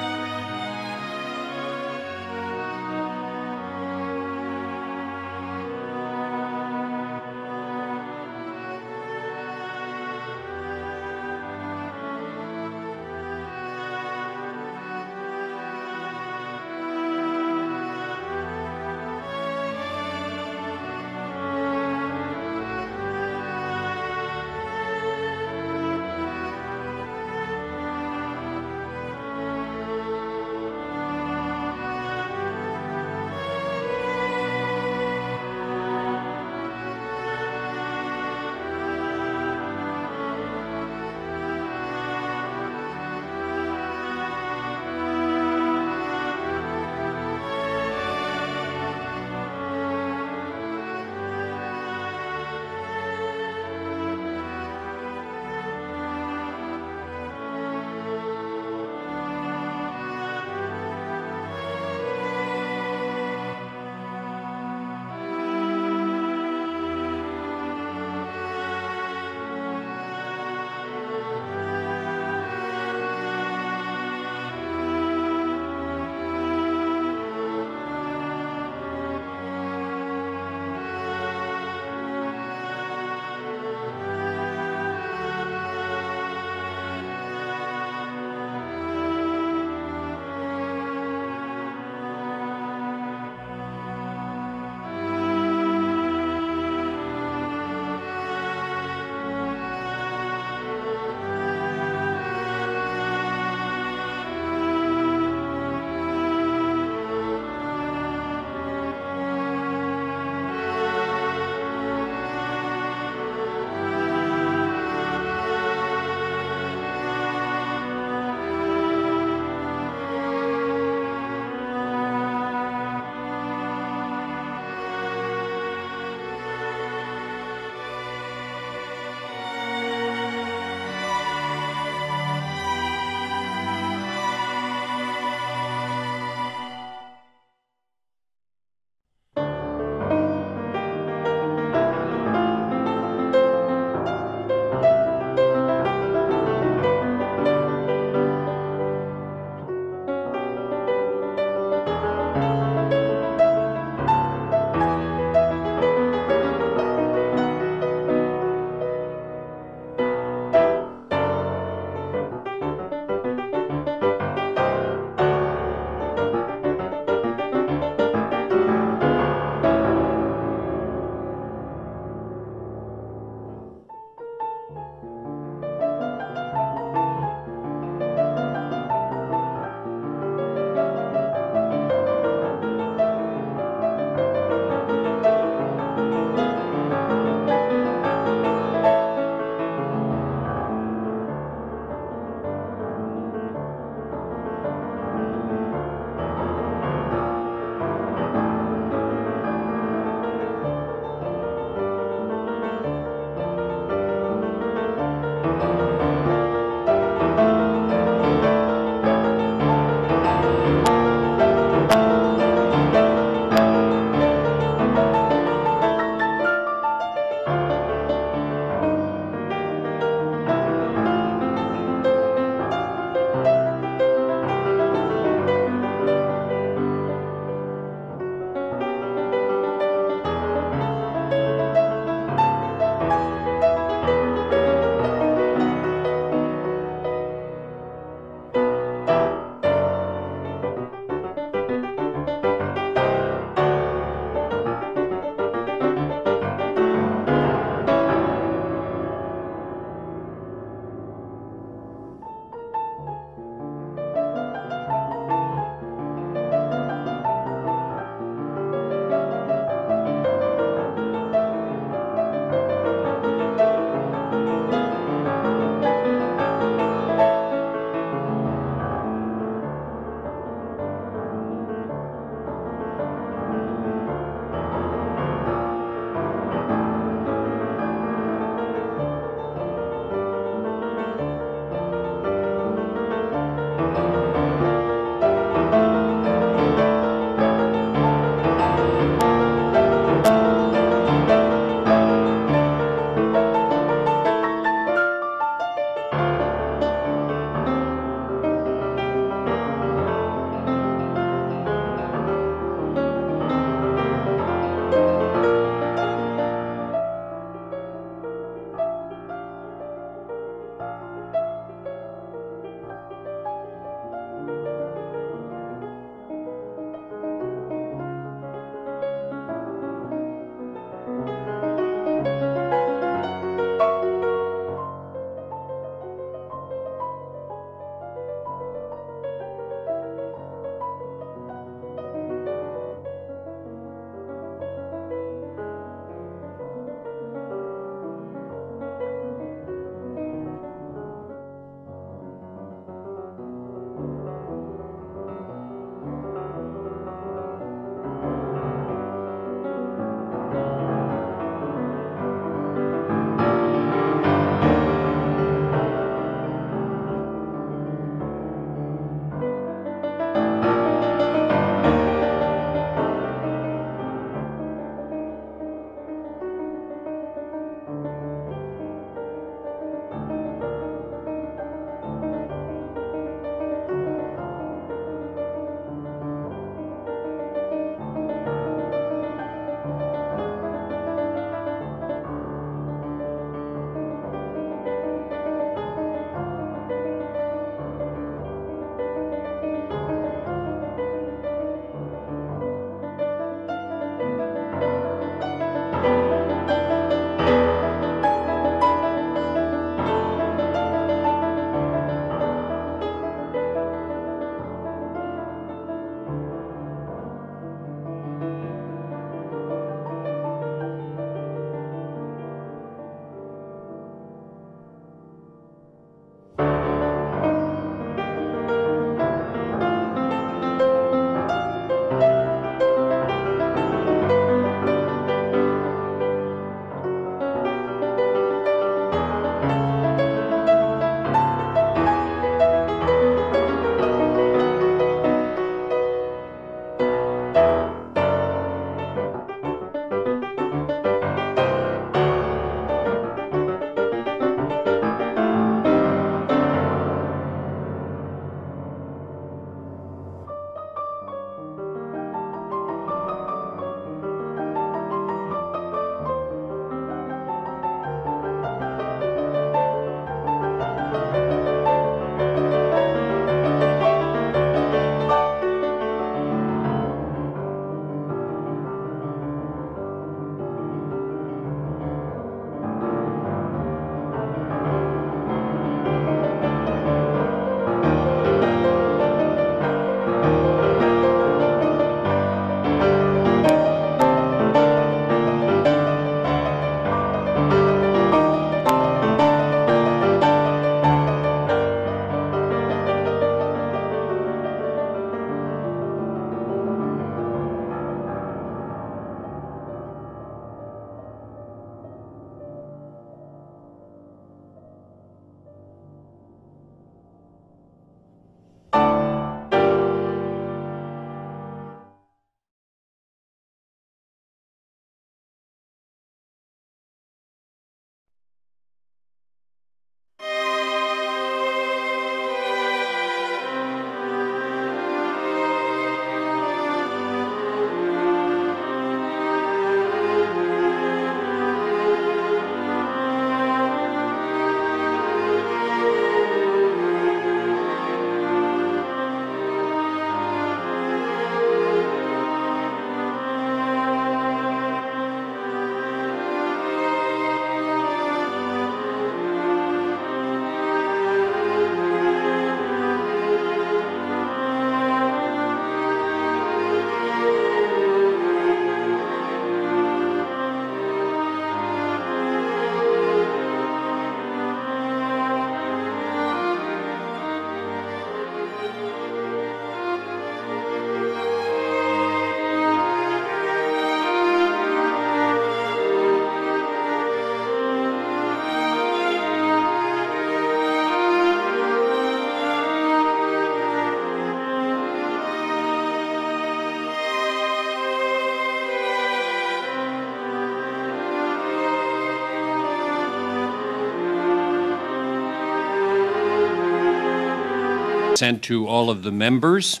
sent to all of the members.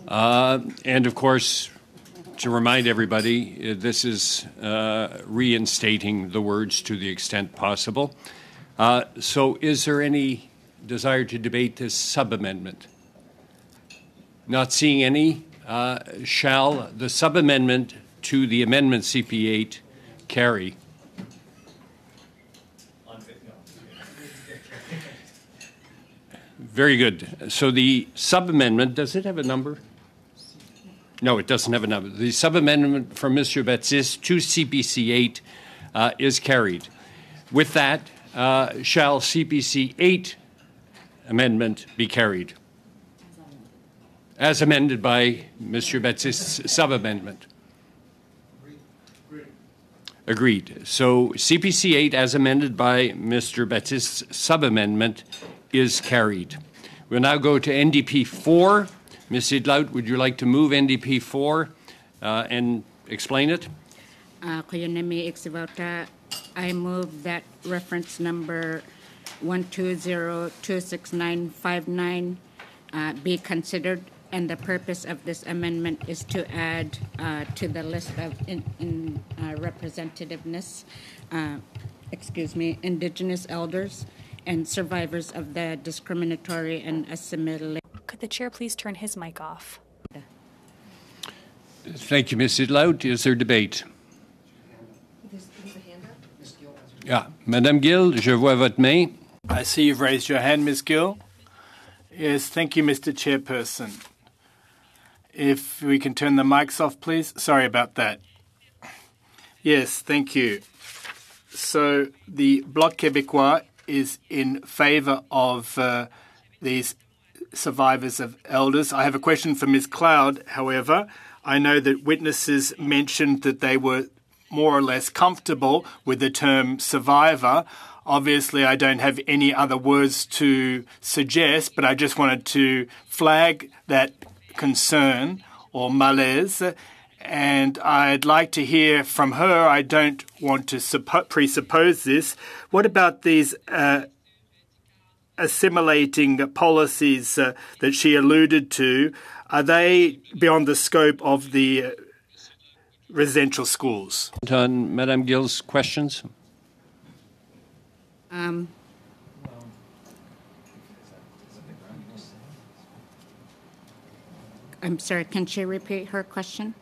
And of course, to remind everybody, this is reinstating the words to the extent possible. So is there any desire to debate this sub-amendment? Not seeing any. Shall the sub-amendment to the amendment CP8 carry? Very good. So the sub-amendment, does it have a number? No, it doesn't have a number. The sub-amendment from Mr. Baptiste to CPC 8 is carried. With that, shall CPC 8 amendment be carried? As amended by Mr. Baptiste's sub-amendment. Agreed. So CPC 8 as amended by Mr. Baptiste's sub-amendment is carried. We'll now go to NDP 4. Ms. Idlaut, would you like to move NDP 4 and explain it? I move that reference number 120-26959 be considered, and the purpose of this amendment is to add to the list of representativeness, Indigenous elders and survivors of the discriminatory and assimilation. Could the chair please turn his mic off? Thank you, Ms. Idlaut. Is there debate? Yeah. Madame Gill, je vois votre main. I see you've raised your hand, Ms. Gill. Yes, thank you, Mr. Chairperson. If we can turn the mics off, please. Sorry about that. Yes, thank you. So the Bloc Québécois is in favour of these survivors of elders. I have a question for Ms. Cloud, however. I know that witnesses mentioned that they were more or less comfortable with the term survivor. Obviously, I don't have any other words to suggest, but I just wanted to flag that concern or malaise, and I'd like to hear from her. I don't want to presuppose this. What about these assimilating policies that she alluded to? Are they beyond the scope of the residential schools? On Madame Gill's questions. I'm sorry, can she repeat her question?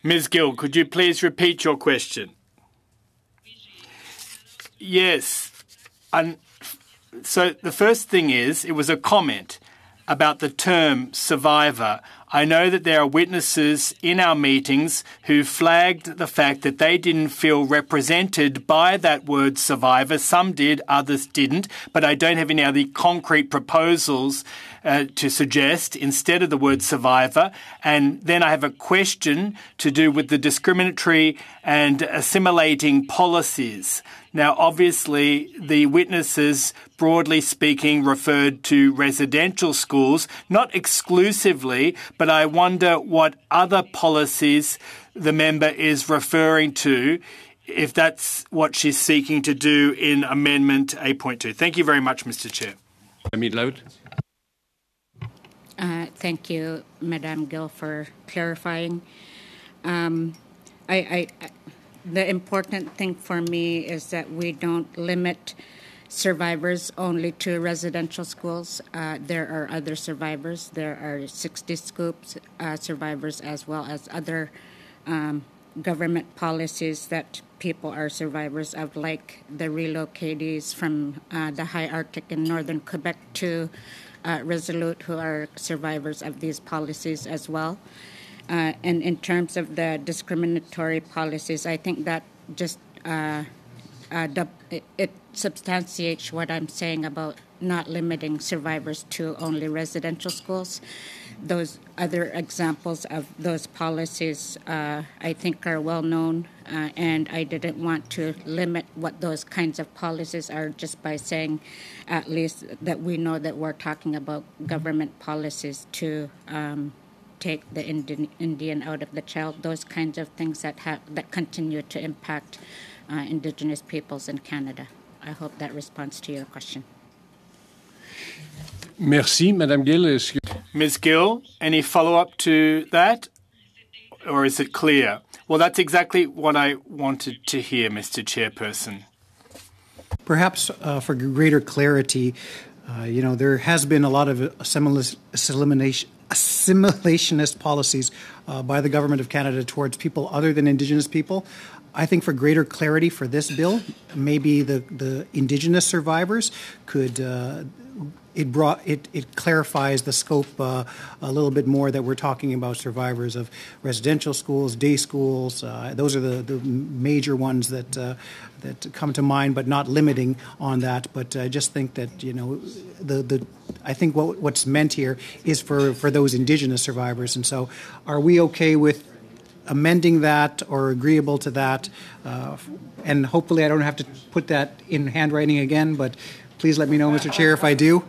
Ms. Gill, could you please repeat your question? Yes. So the first thing is, it was a comment about the term survivor. I know that there are witnesses in our meetings who flagged the fact that they didn't feel represented by that word survivor. Some did, others didn't, but I don't have any other concrete proposals to suggest instead of the word survivor. And then I have a question to do with the discriminatory and assimilating policies. Now, obviously, the witnesses, broadly speaking, referred to residential schools, not exclusively, but I wonder what other policies the member is referring to, if that's what she's seeking to do in Amendment 8.2. Thank you very much, Mr. Chair. Thank you, Madame Gill, for clarifying. The important thing for me is that we don't limit survivors only to residential schools. There are other survivors. There are 60 Scoops survivors, as well as other government policies that people are survivors of, like the relocatees from the high Arctic in northern Quebec to Resolute, who are survivors of these policies as well. And in terms of the discriminatory policies, I think that just it substantiates what I'm saying about not limiting survivors to only residential schools. Those other examples of those policies, I think, are well known, and I didn't want to limit what those kinds of policies are just by saying at least that we know that we're talking about government policies to take the Indian out of the child, those kinds of things that continue to impact Indigenous peoples in Canada. I hope that responds to your question. Merci, Madame Gill. Ms. Gill, any follow-up to that? Or is it clear? Well, that's exactly what I wanted to hear, Mr. Chairperson. Perhaps for greater clarity, there has been a lot of assimilationist policies by the Government of Canada towards people other than Indigenous people. I think for greater clarity for this bill, maybe the Indigenous survivors could it clarifies the scope a little bit more, that we're talking about survivors of residential schools, day schools. Those are the major ones that come to mind, but not limiting on that. But I just think that I think what's meant here is for those Indigenous survivors. And so, are we okay with amending that or agreeable to that? And hopefully, I don't have to put that in handwriting again. But please let me know, Mr. Chair, if I do.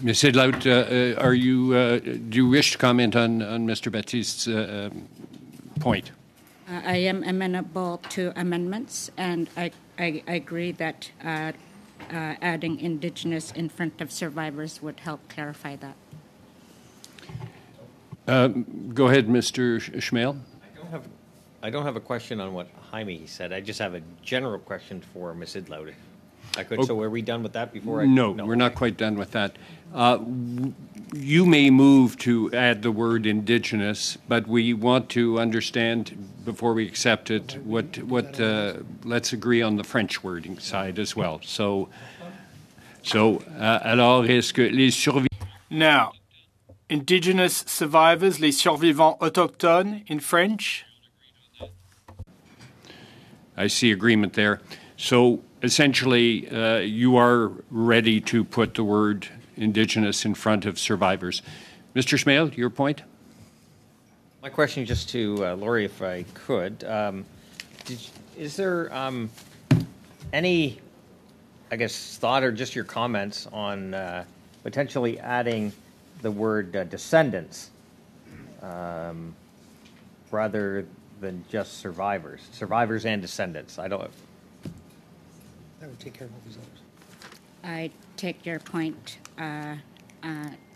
Ms. Hidlout, do you wish to comment on Mr. Baptiste's point? I am amenable to amendments, and I agree that adding Indigenous in front of survivors would help clarify that. Go ahead, Mr. Schmale. I don't have a question on what Jaime said. I just have a general question for Ms. Hidlout. I could. Okay. So are we done with that before? No, we're not quite done with that. You may move to add the word Indigenous, but we want to understand before we accept it what let's agree on the French wording side as well. Alors est-ce que les survivants? Now, Indigenous survivors, les survivants autochtones in French. I see agreement there. So essentially, you are ready to put the word Indigenous in front of survivors. Mr. Schmale, your point? My question just to Laurie, if I could. Is there any, I guess, thought or just your comments on potentially adding the word descendants rather than just survivors and descendants? I don't. That would take care of all these others. I take your point, and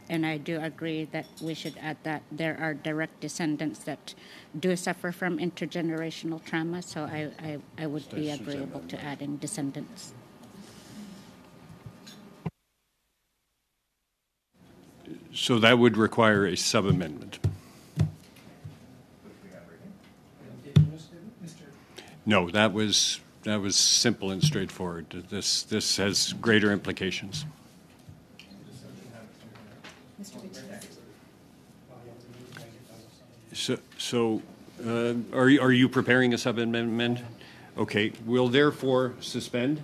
I do agree that we should add that there are direct descendants that do suffer from intergenerational trauma, so I would be agreeable to adding descendants. So that would require a sub-amendment. No, that was simple and straightforward. This has greater implications. So are you preparing a sub-amendment? Okay, we'll therefore suspend.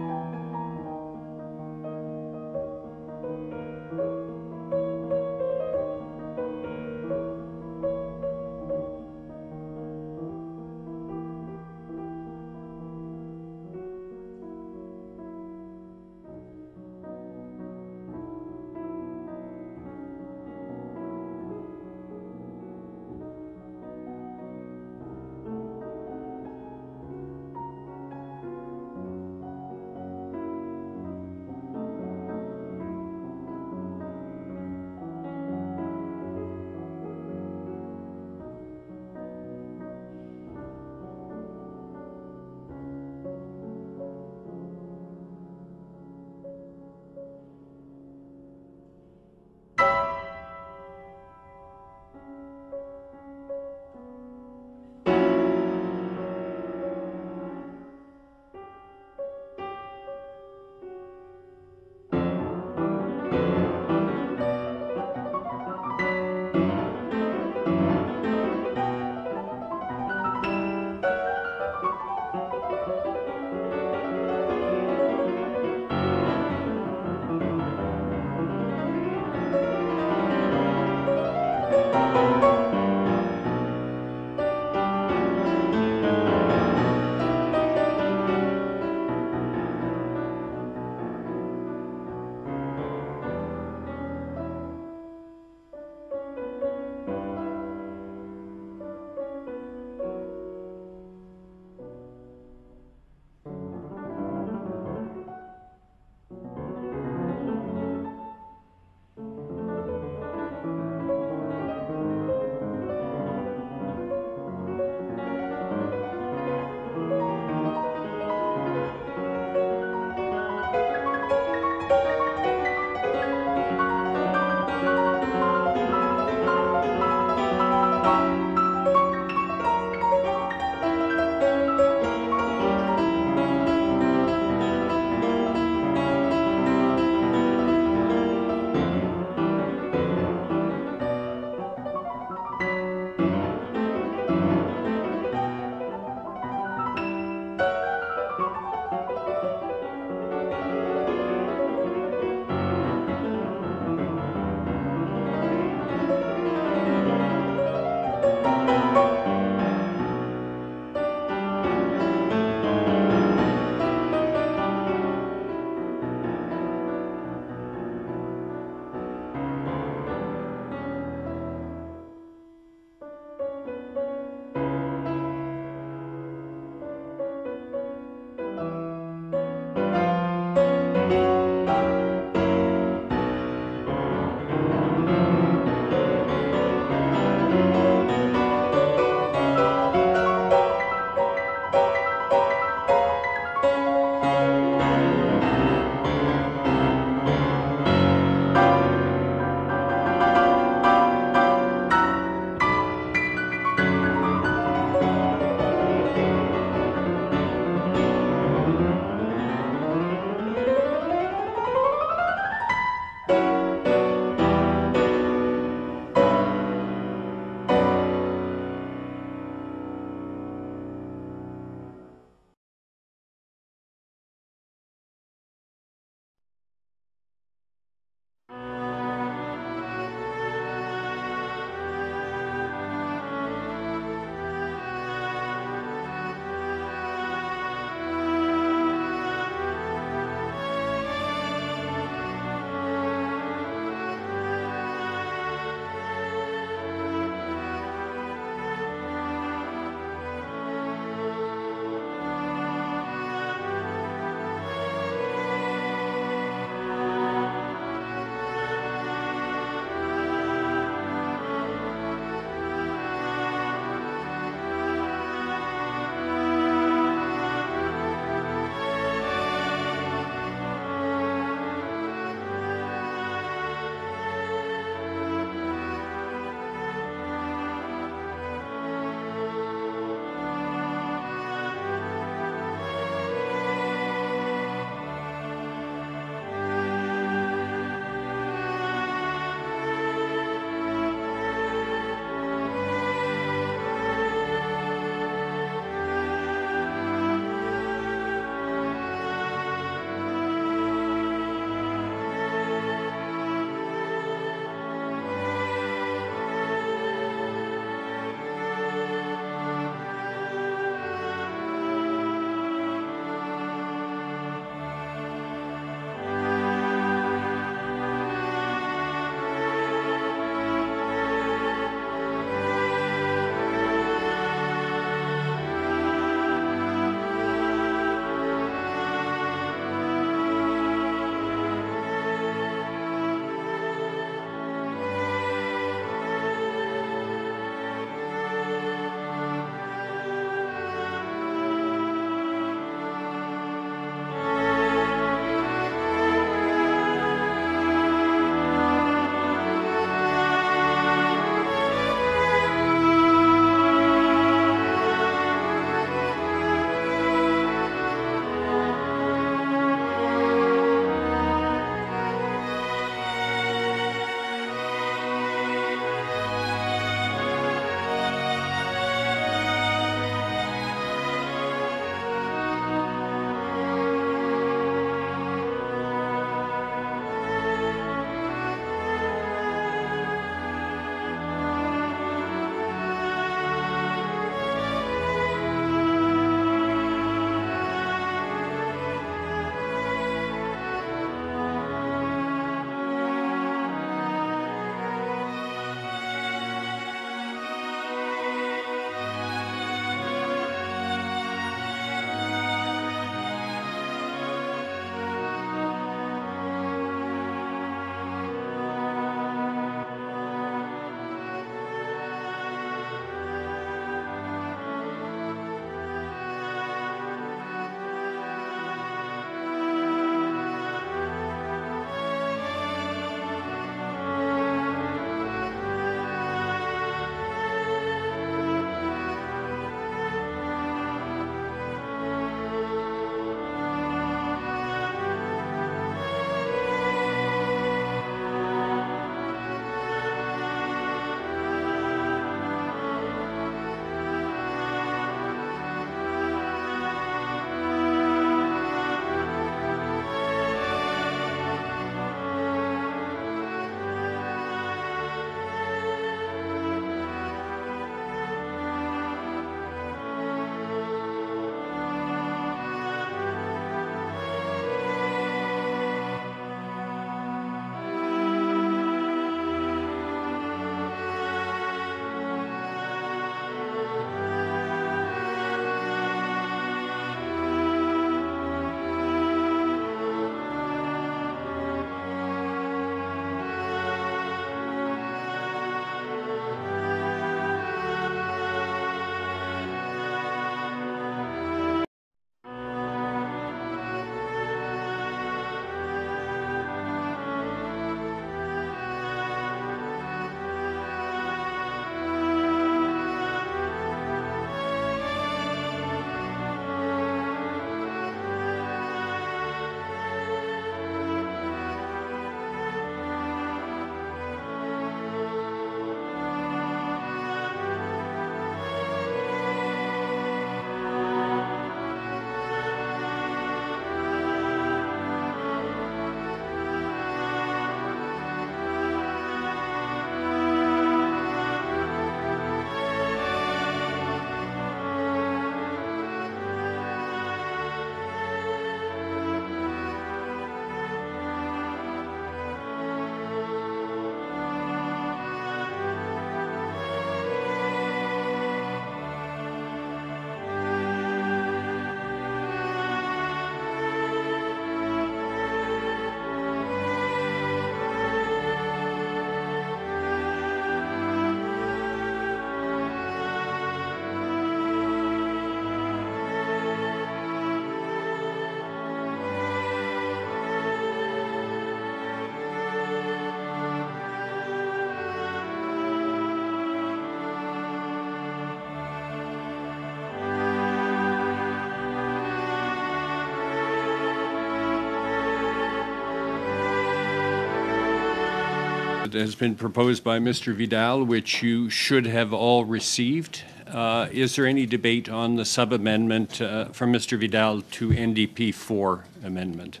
that has been proposed by Mr. Vidal, which you should have all received. Is there any debate on the sub-amendment from Mr. Vidal to NDP 4 amendment?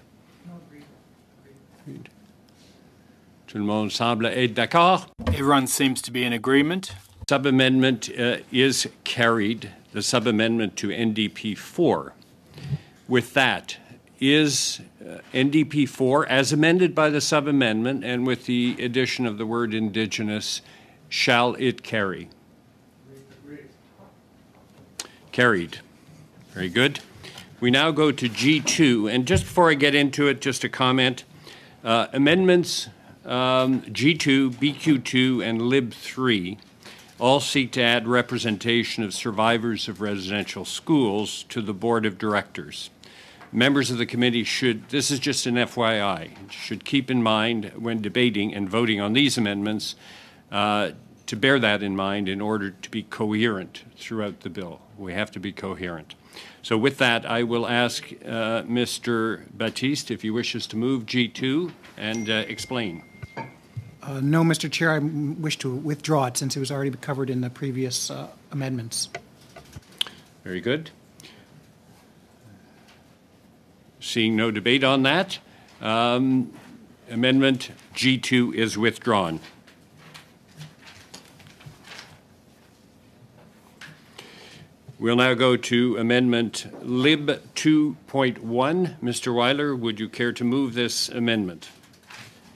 Agreed. Tout le monde semble être d'accord. Everyone seems to be in agreement. Sub-amendment is carried, the sub-amendment to NDP 4. With that, is NDP 4, as amended by the sub-amendment and with the addition of the word Indigenous, shall it carry? Carried. Very good. We now go to G2, and just before I get into it, just a comment. Amendments G2, BQ2, and LIB3 all seek to add representation of survivors of residential schools to the board of directors. Members of the committee should, this is just an FYI, should keep in mind when debating and voting on these amendments to bear that in mind in order to be coherent throughout the bill. We have to be coherent. So with that, I will ask Mr. Baptiste if he wishes to move G2 and explain. No, Mr. Chair, I wish to withdraw it since it was already covered in the previous amendments. Very good. Seeing no debate on that, Amendment G2 is withdrawn. We'll now go to Amendment Lib 2.1. Mr. Weiler, would you care to move this amendment?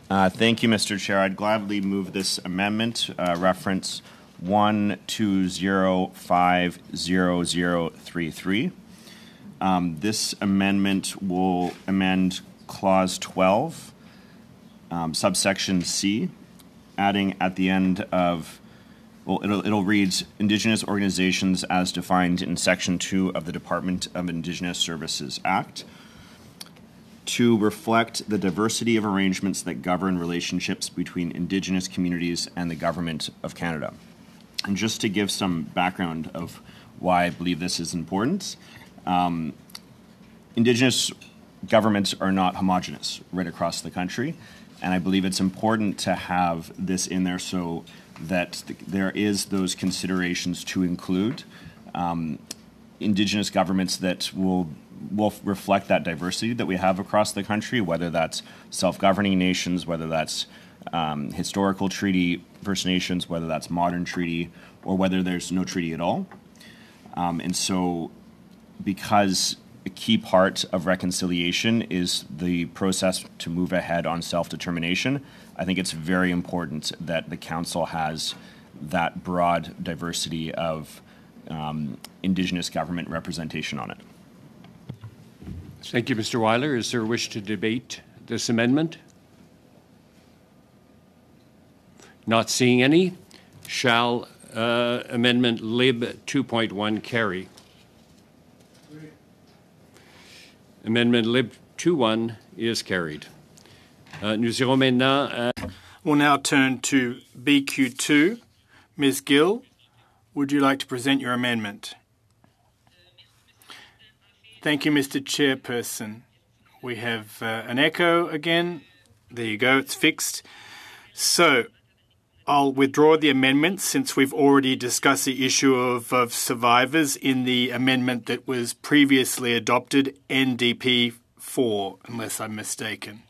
Thank you, Mr. Chair. I'd gladly move this amendment, reference 120500033. This amendment will amend Clause 12, subsection C, adding at the end of, well, it'll read Indigenous organizations as defined in Section 2 of the Department of Indigenous Services Act, to reflect the diversity of arrangements that govern relationships between Indigenous communities and the Government of Canada. And just to give some background of why I believe this is important, Indigenous governments are not homogenous right across the country, and I believe it's important to have this in there so that there is those considerations to include Indigenous governments that will reflect that diversity that we have across the country, whether that's self-governing nations, whether that's historical treaty First Nations, whether that's modern treaty, or whether there's no treaty at all. And so because a key part of reconciliation is the process to move ahead on self-determination, I think it's very important that the Council has that broad diversity of Indigenous government representation on it. Thank you, Mr. Weiler. Is there a wish to debate this amendment? Not seeing any. Shall Amendment Lib 2.1 carry? Amendment Lib 2.1 is carried. Nous irons maintenant We'll now turn to BQ2. Ms. Gill, would you like to present your amendment? Thank you, Mr. Chairperson. We have an echo again. There you go, it's fixed. So I'll withdraw the amendment since we've already discussed the issue of survivors in the amendment that was previously adopted, NDP 4, unless I'm mistaken.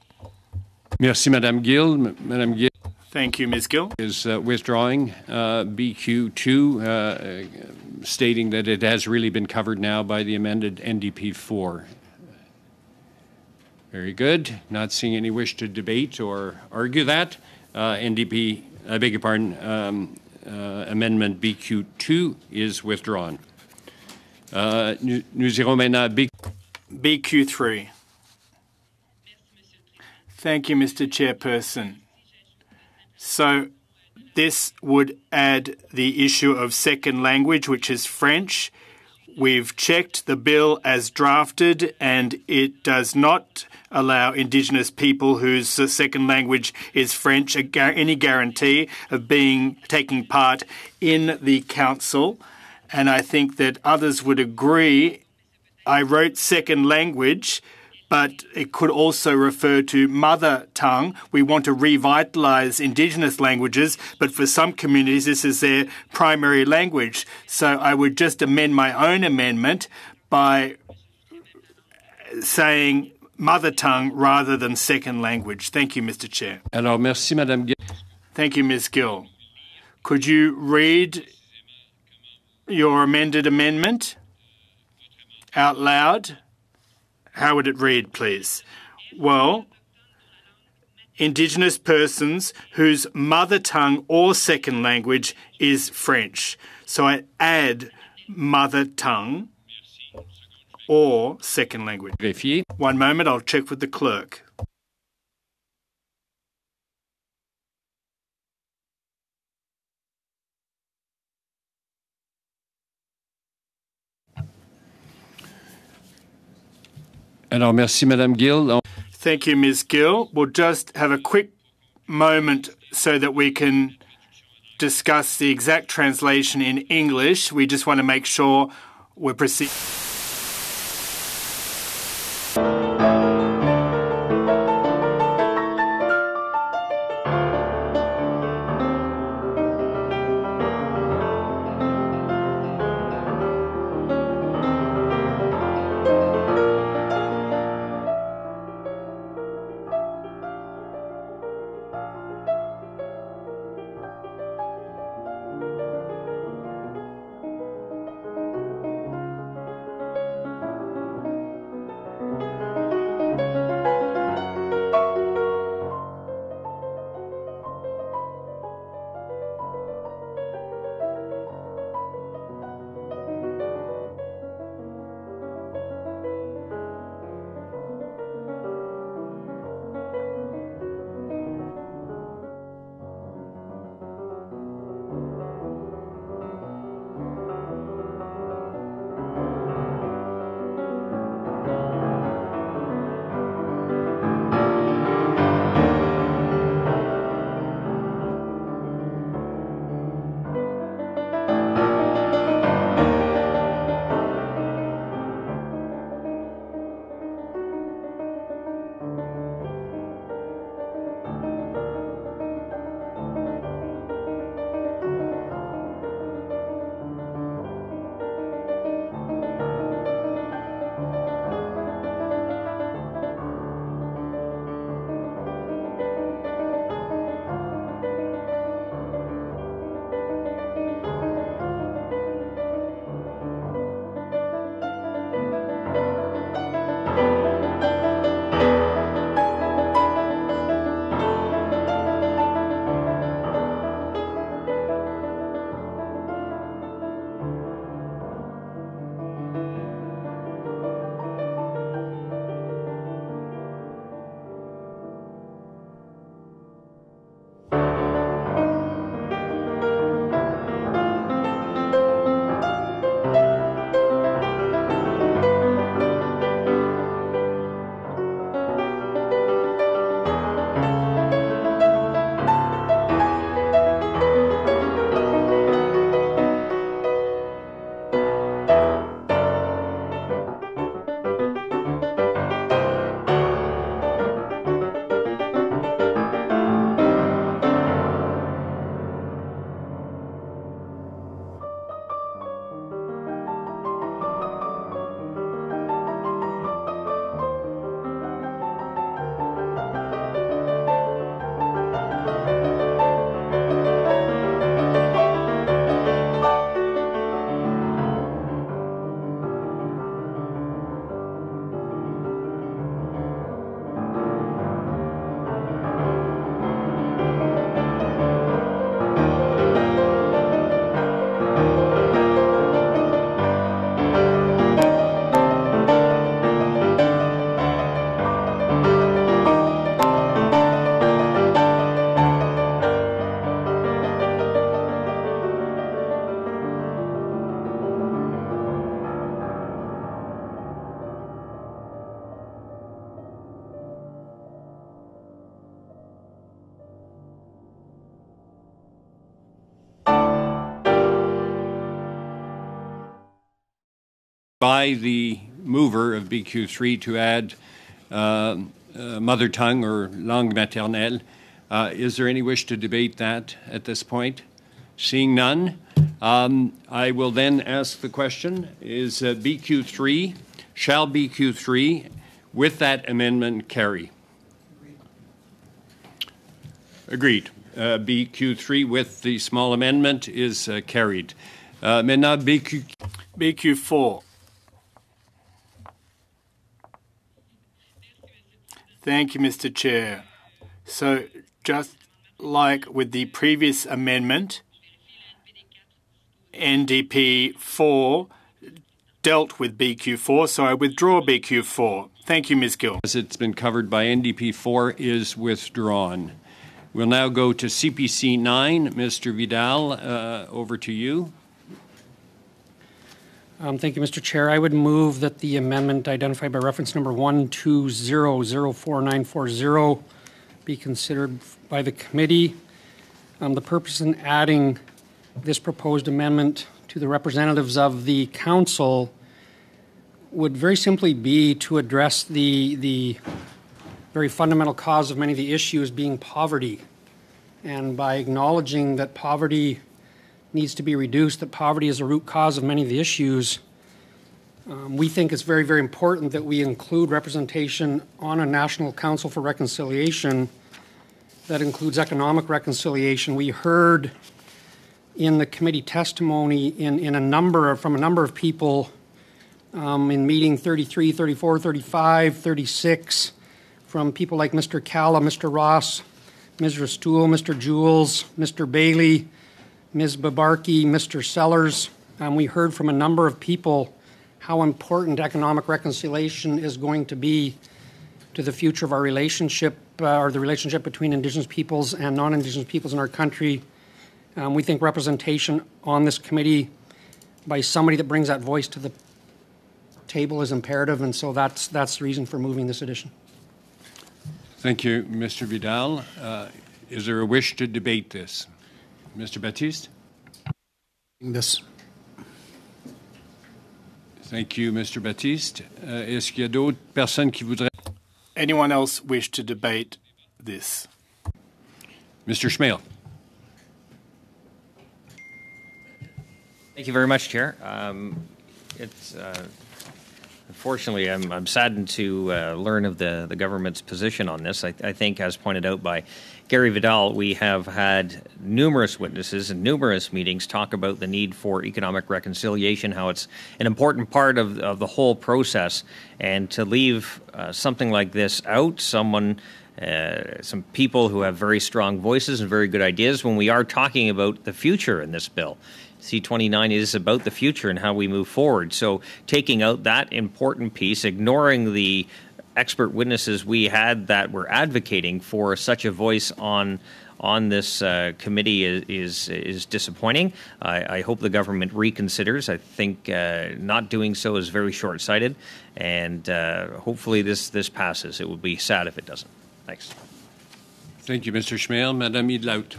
Merci, Madame Gill. Madame Gill Thank you, Ms. Gill. is withdrawing BQ2, stating that it has really been covered now by the amended NDP 4. Very good. Not seeing any wish to debate or argue that. NDP, I beg your pardon, Amendment BQ2 is withdrawn. Nous irons maintenant à BQ3. Thank you, Mr. Chairperson. So this would add the issue of second language, which is French. We've checked the bill as drafted, and it does not allow Indigenous people whose second language is French any guarantee of taking part in the council. And I think that others would agree. I wrote second language, but it could also refer to mother tongue. We want to revitalise Indigenous languages, but for some communities this is their primary language. So I would just amend my own amendment by saying mother tongue rather than second language. Thank you, Mr. Chair. Alors, merci, Madame Gill. Thank you, Ms. Gill. Could you read your amended amendment out loud? How would it read, please? Well, Indigenous persons whose mother tongue or second language is French. So I add mother tongue or second language. Vérifier. One moment, I'll check with the clerk. Alors, merci, Madame Gill. Thank you, Ms. Gill. We'll just have a quick moment so that we can discuss the exact translation in English. We just want to make sure we're proceeding. By the mover of BQ3 to add mother tongue or langue maternelle. Is there any wish to debate that at this point? Seeing none, I will then ask the question, is BQ3, shall BQ3 with that amendment carry? Agreed. BQ3 with the small amendment is carried. Maintenant, BQ4. Thank you, Mr. Chair. So, just like with the previous amendment, NDP 4 dealt with BQ4, so I withdraw BQ4. Thank you, Ms. Gill. As it's been covered by NDP 4 is withdrawn. We'll now go to CPC 9. Mr. Vidal, over to you. Thank you, Mr. Chair. I would move that the amendment identified by reference number 120044940 be considered by the committee. The purpose in adding this proposed amendment to the representatives of the council would very simply be to address the very fundamental cause of many of the issues being poverty. And by acknowledging that poverty needs to be reduced, that poverty is a root cause of many of the issues, we think it's very, very important that we include representation on a National Council for Reconciliation that includes economic reconciliation. We heard in the committee testimony from a number of people in meeting 33, 34, 35, 36, from people like Mr. Calla, Mr. Ross, Ms. Rastoul, Mr. Jules, Mr. Bailey, Ms. Babarki, Mr. Sellers. We heard from a number of people how important economic reconciliation is going to be to the future of our relationship, or the relationship between Indigenous peoples and non-Indigenous peoples in our country. We think representation on this committee by somebody that brings that voice to the table is imperative, and so that's the reason for moving this addition. Thank you, Mr. Vidal. Is there a wish to debate this? Mr. Baptiste? This. Thank you, Mr. Baptiste. Est-ce qu'il y a d'autres personnes qui voudraient... Anyone else wish to debate this? Mr. Schmale. Thank you very much, Chair. Unfortunately, I'm saddened to learn of the government's position on this. I think, as pointed out by Gary Vidal, we have had numerous witnesses and numerous meetings talk about the need for economic reconciliation, how it's an important part of the whole process. And to leave something like this out, some people who have very strong voices and very good ideas, when we are talking about the future in this bill. C-29 is about the future and how we move forward. So taking out that important piece, ignoring the expert witnesses we had that were advocating for such a voice on this committee is disappointing. I hope the government reconsiders. I think not doing so is very short-sighted, and hopefully this passes. It would be sad if it doesn't. Thanks. Thank you, Mr. Schmale. Madame Idlaut.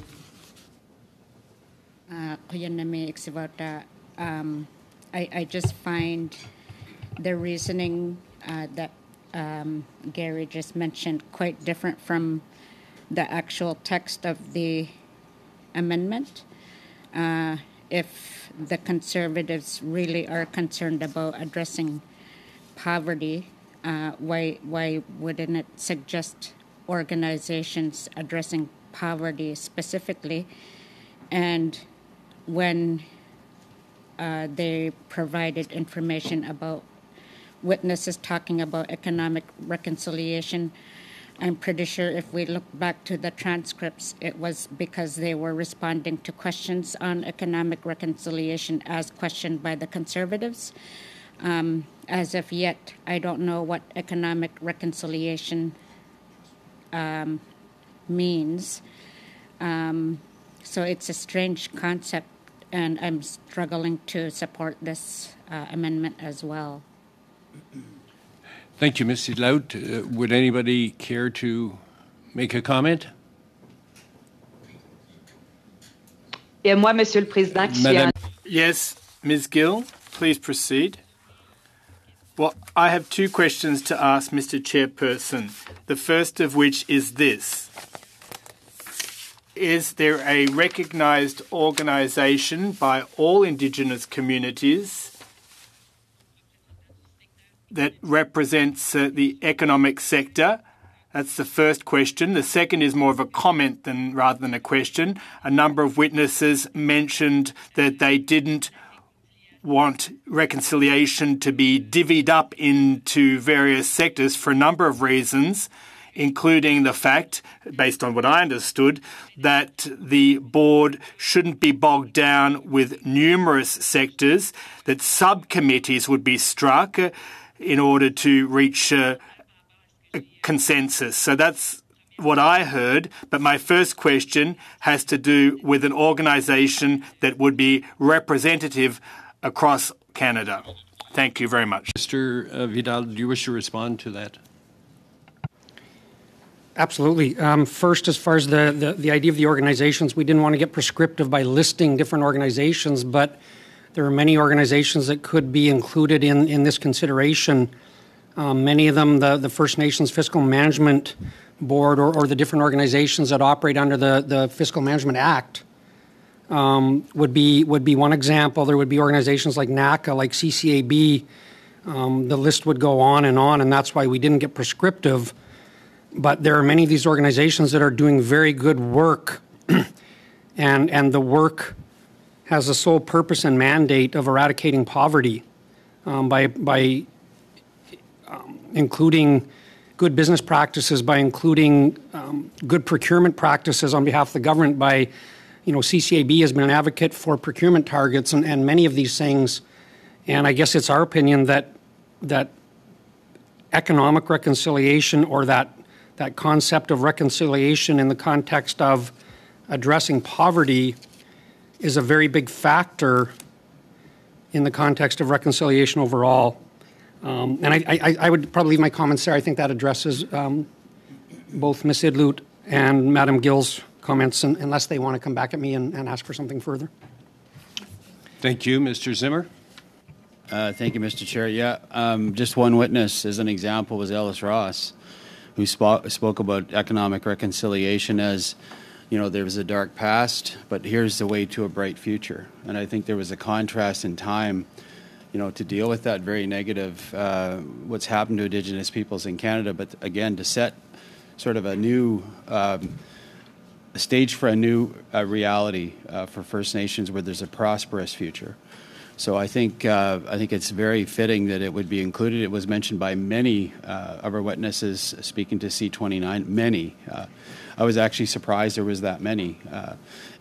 I just find the reasoning that Gary just mentioned quite different from the actual text of the amendment. If the Conservatives really are concerned about addressing poverty, why wouldn't it suggest organizations addressing poverty specifically? And when they provided information about witnesses talking about economic reconciliation, I'm pretty sure if we look back to the transcripts, it was because they were responding to questions on economic reconciliation as questioned by the Conservatives. As of yet, I don't know what economic reconciliation means. So it's a strange concept, and I'm struggling to support this amendment as well. Thank you, Ms. Idlaut. Would anybody care to make a comment? Et moi, Monsieur le Président, Yes, Ms. Gill, please proceed. Well, I have two questions to ask Mr. Chairperson. The first of which is this. Is there a recognised organisation by all Indigenous communities that represents the economic sector? That's the first question. The second is more of a comment rather than a question. A number of witnesses mentioned that they didn't want reconciliation to be divvied up into various sectors for a number of reasons, including the fact, based on what I understood, that the board shouldn't be bogged down with numerous sectors, that subcommittees would be struck in order to reach a consensus. So that's what I heard, but my first question has to do with an organisation that would be representative across Canada. Thank you very much. Mr. Vidal, do you wish to respond to that? Absolutely. First, as far as the idea of the organizations, we didn't want to get prescriptive by listing different organizations, but there are many organizations that could be included in this consideration. Many of them, the First Nations Fiscal Management Board or the different organizations that operate under the Fiscal Management Act would be one example. There would be organizations like NACA, like CCAB. The list would go on, and that's why we didn't get prescriptive. But there are many of these organizations that are doing very good work, and the work has the sole purpose and mandate of eradicating poverty by including good business practices, by including good procurement practices on behalf of the government, by CCAB has been an advocate for procurement targets and many of these things. And I guess it's our opinion that economic reconciliation, or that concept of reconciliation in the context of addressing poverty, is a very big factor in the context of reconciliation overall. And I would probably leave my comments there. I think that addresses both Ms. Idloot and Madam Gill's comments, unless they want to come back at me and ask for something further. Thank you. Mr. Zimmer? Thank you, Mr. Chair. Yeah, just one witness as an example was Ellis Ross, who spoke about economic reconciliation as, there was a dark past, but here's the way to a bright future. And I think there was a contrast in time, to deal with that very negative, what's happened to Indigenous peoples in Canada, but again, to set sort of a new a stage for a new reality for First Nations where there's a prosperous future. So I think it's very fitting that it would be included. It was mentioned by many of our witnesses speaking to C29, many. I was actually surprised there was that many.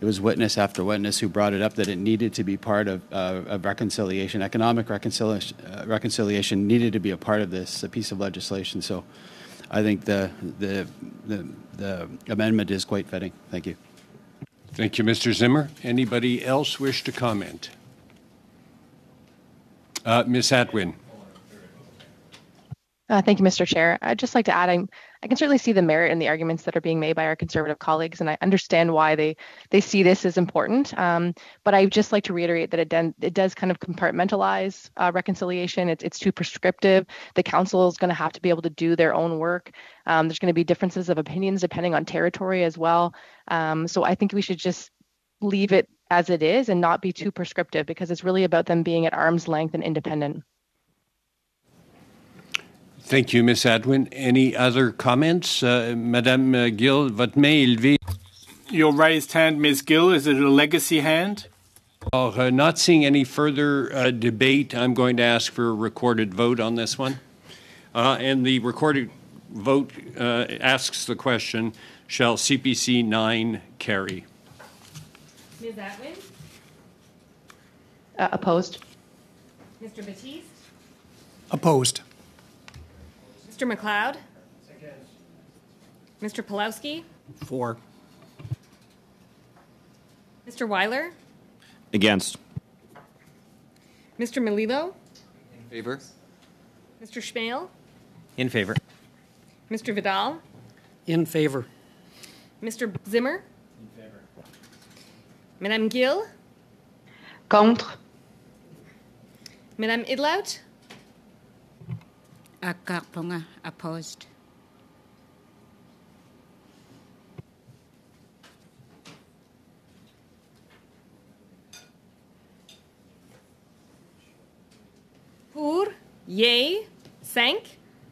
It was witness after witness who brought it up that it needed to be part of reconciliation. Economic reconciliation needed to be a part of this piece of legislation. So I think the amendment is quite fitting. Thank you. Thank you, Mr. Zimmer. Anybody else wish to comment? Ms. Atwin. Thank you, Mr. Chair. I'd just like to add, I can certainly see the merit in the arguments that are being made by our Conservative colleagues, and I understand why they see this as important. But I'd just like to reiterate that it does kind of compartmentalize reconciliation. It's too prescriptive. The council is going to have to be able to do their own work. There's going to be differences of opinions depending on territory as well. So I think we should just leave it as it is and not be too prescriptive, because it's really about them being at arm's length and independent. Thank you, Ms. Adwin. Any other comments? Madame Gill, votre main est levée. Your raised hand, Ms. Gill, is it a legacy hand? Not seeing any further debate, I'm going to ask for a recorded vote on this one. And the recorded vote asks the question, shall CPC 9 carry? Ms. Atwin? Opposed. Mr. Batiste? Opposed. Mr. McLeod? Mr. Pulowski? For. Mr. Weiler? Against. Mr. Melillo? In favor. Mr. Schmale? In favor. Mr. Vidal? In favor. Mr. Zimmer? In favor. Madame Gill? Contre. Madame Idlout? Akarpunga, opposed. Pour, yea, 5,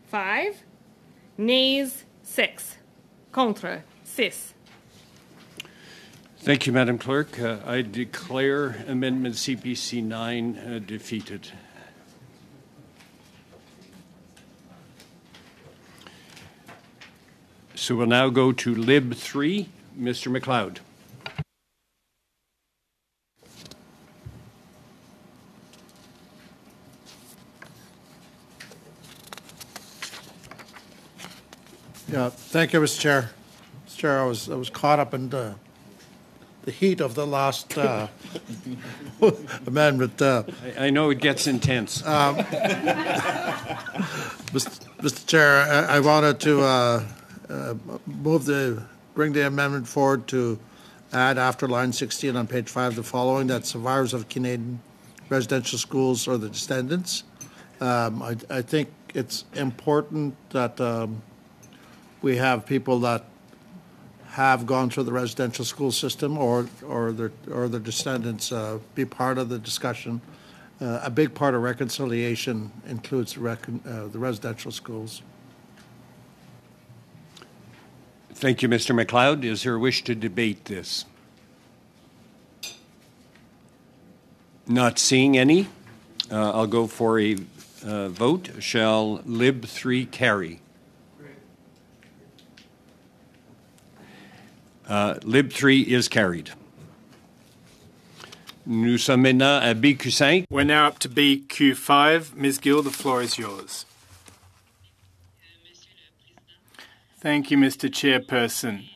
5. Nays, 6. Contre, 6. Thank you, Madam Clerk. I declare Amendment CPC 9 defeated. So we'll now go to Lib 3. Mr. MacLeod. Yeah, thank you, Mr. Chair. Mr. Chair, I was caught up in the heat of the last amendment. I know it gets intense. Mr. Chair, I wanted to bring the amendment forward to add after line 16 on page 5 the following, that survivors of Canadian residential schools or the descendants. I think it's important that we have people that have gone through the residential school system or their descendants be part of the discussion. A big part of reconciliation includes the residential schools. Thank you, Mr. MacLeod. Is there a wish to debate this? Not seeing any. I'll go for a vote. Shall Lib 3 carry? Lib 3 is carried. Nous sommes maintenant à BQ5. We're now up to BQ5. Ms. Gill, the floor is yours. Thank you, Mr. Chairperson.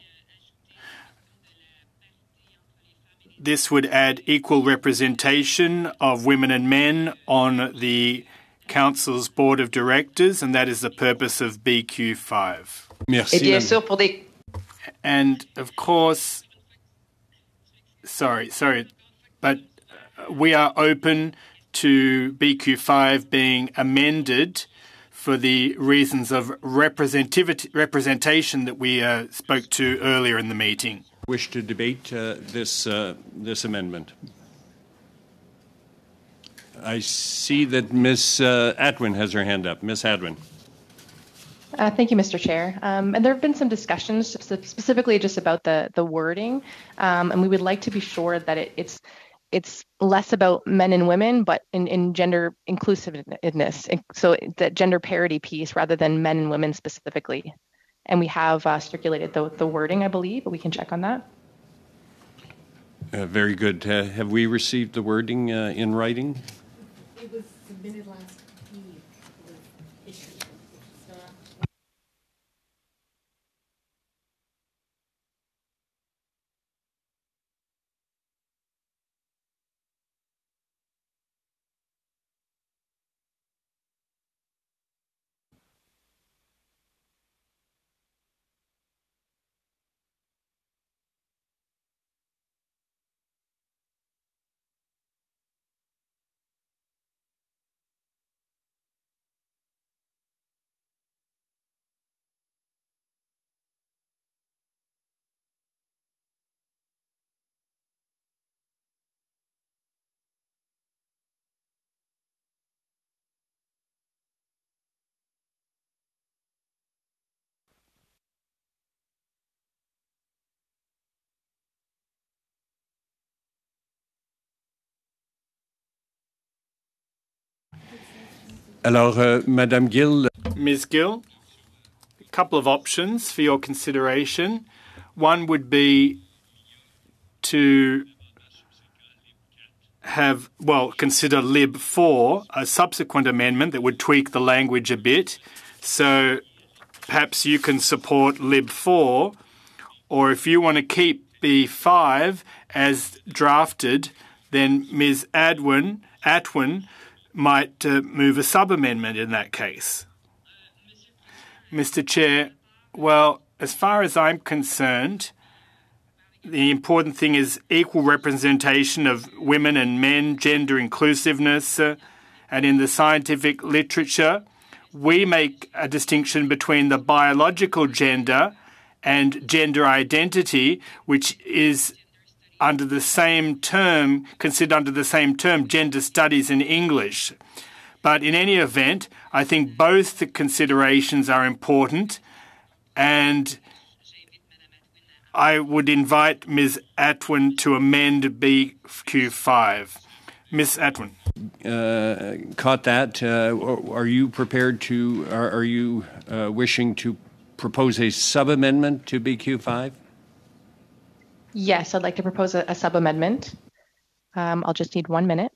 This would add equal representation of women and men on the Council's Board of Directors, and that is the purpose of BQ5. Merci. Et bien sûr, pour des... And of course, sorry, but we are open to BQ5 being amended for the reasons of representation that we spoke to earlier in the meeting. Wish to debate this amendment? I see that Ms. Atwin has her hand up. Ms. Atwin. Thank you, Mr. Chair. And there have been some discussions specifically just about the wording, and we would like to be sure that it's less about men and women, but in gender inclusiveness, so that gender parity piece rather than men and women specifically. And we have circulated the wording, I believe, but we can check on that. Very good. Have we received the wording in writing? It was submitted last week. It was issued. So Alors, Madame Gill. Ms. Gill, a couple of options for your consideration. One would be to consider Lib 4, a subsequent amendment that would tweak the language a bit. So perhaps you can support Lib 4, or if you want to keep B5 as drafted, then Ms. Atwin might move a sub-amendment in that case. Mr. Chair, well, as far as I'm concerned, the important thing is equal representation of women and men, gender inclusiveness, and in the scientific literature, we make a distinction between the biological gender and gender identity, which is under the same term, considered under the same term, gender studies in English. But in any event, I think both the considerations are important, and I would invite Ms. Atwin to amend BQ5. Ms. Atwin. Caught that. Are you prepared to, are you wishing to propose a sub-amendment to BQ5? Yes, I'd like to propose a sub-amendment. I'll just need 1 minute.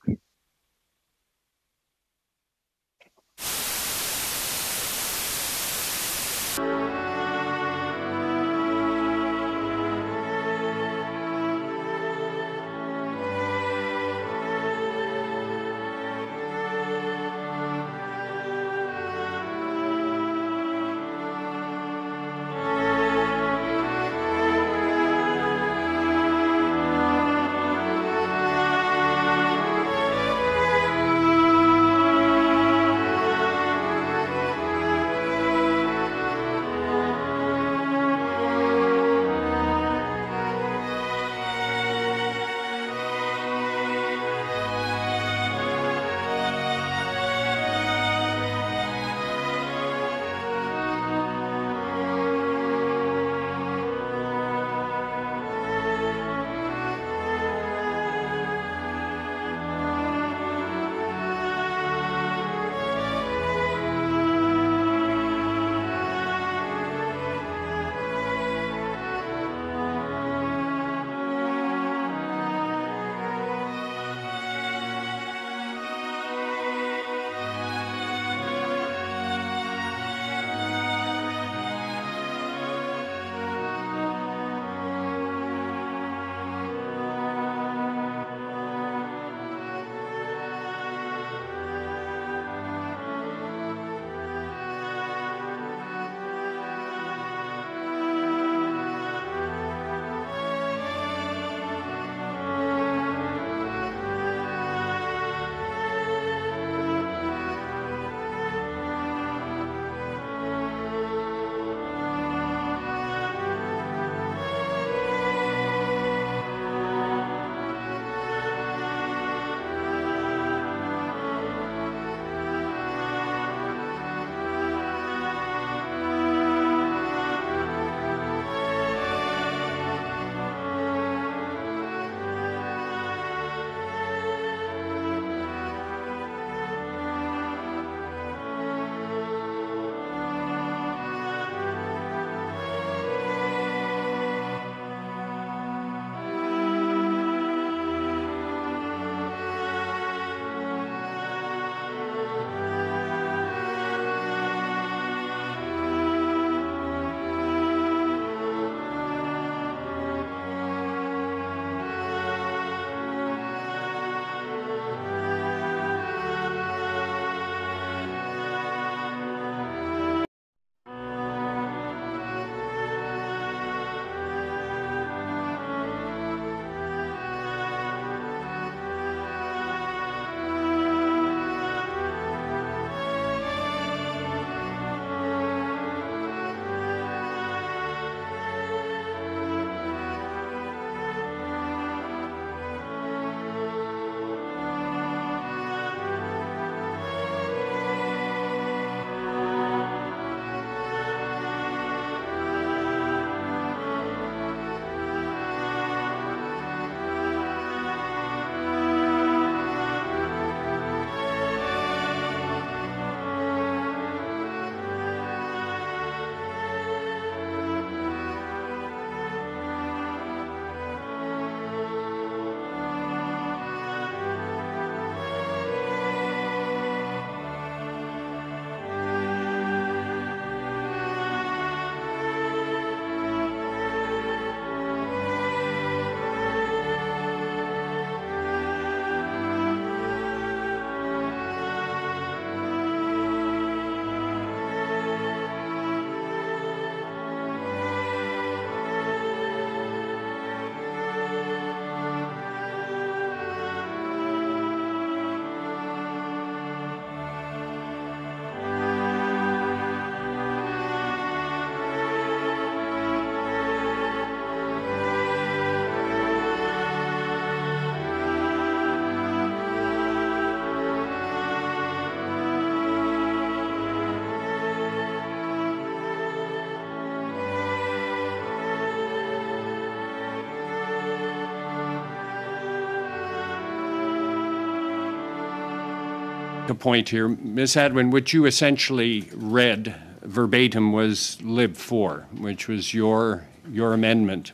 a point here. Ms. Adwin, what you essentially read verbatim was Lib 4, which was your amendment,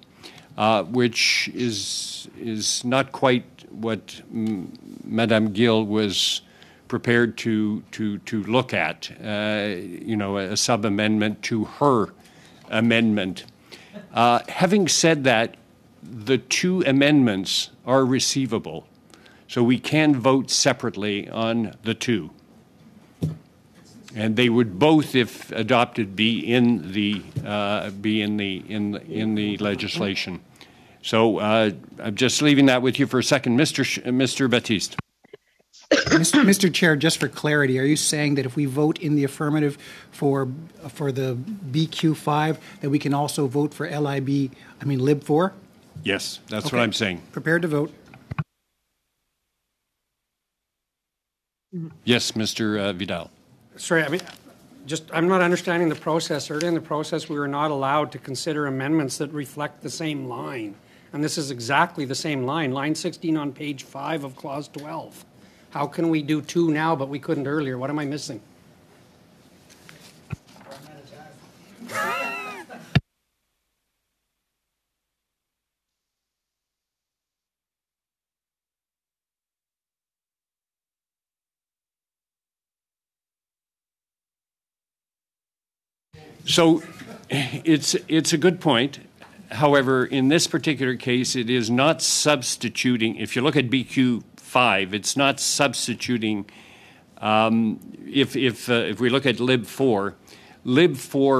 which is not quite what Madame Gill was prepared to look at, a sub-amendment to her amendment. Having said that, the two amendments are receivable, so we can vote separately on the two. And they would both, if adopted, be in the legislation. So I'm just leaving that with you for a second, Mr. Baptiste. Mr. Chair, just for clarity, are you saying that if we vote in the affirmative for the BQ5, that we can also vote for Lib 4? Yes, that's what I'm saying. Prepared to vote. Yes, Mr. Vidal. Sorry, I'm not understanding the process. Early in the process, we were not allowed to consider amendments that reflect the same line. And this is exactly the same line, line 16 on page 5 of clause 12. How can we do two now, but we couldn't earlier? What am I missing? So it's a good point. However, in this particular case, it is not substituting. If you look at BQ5, it's not substituting. If we look at Lib 4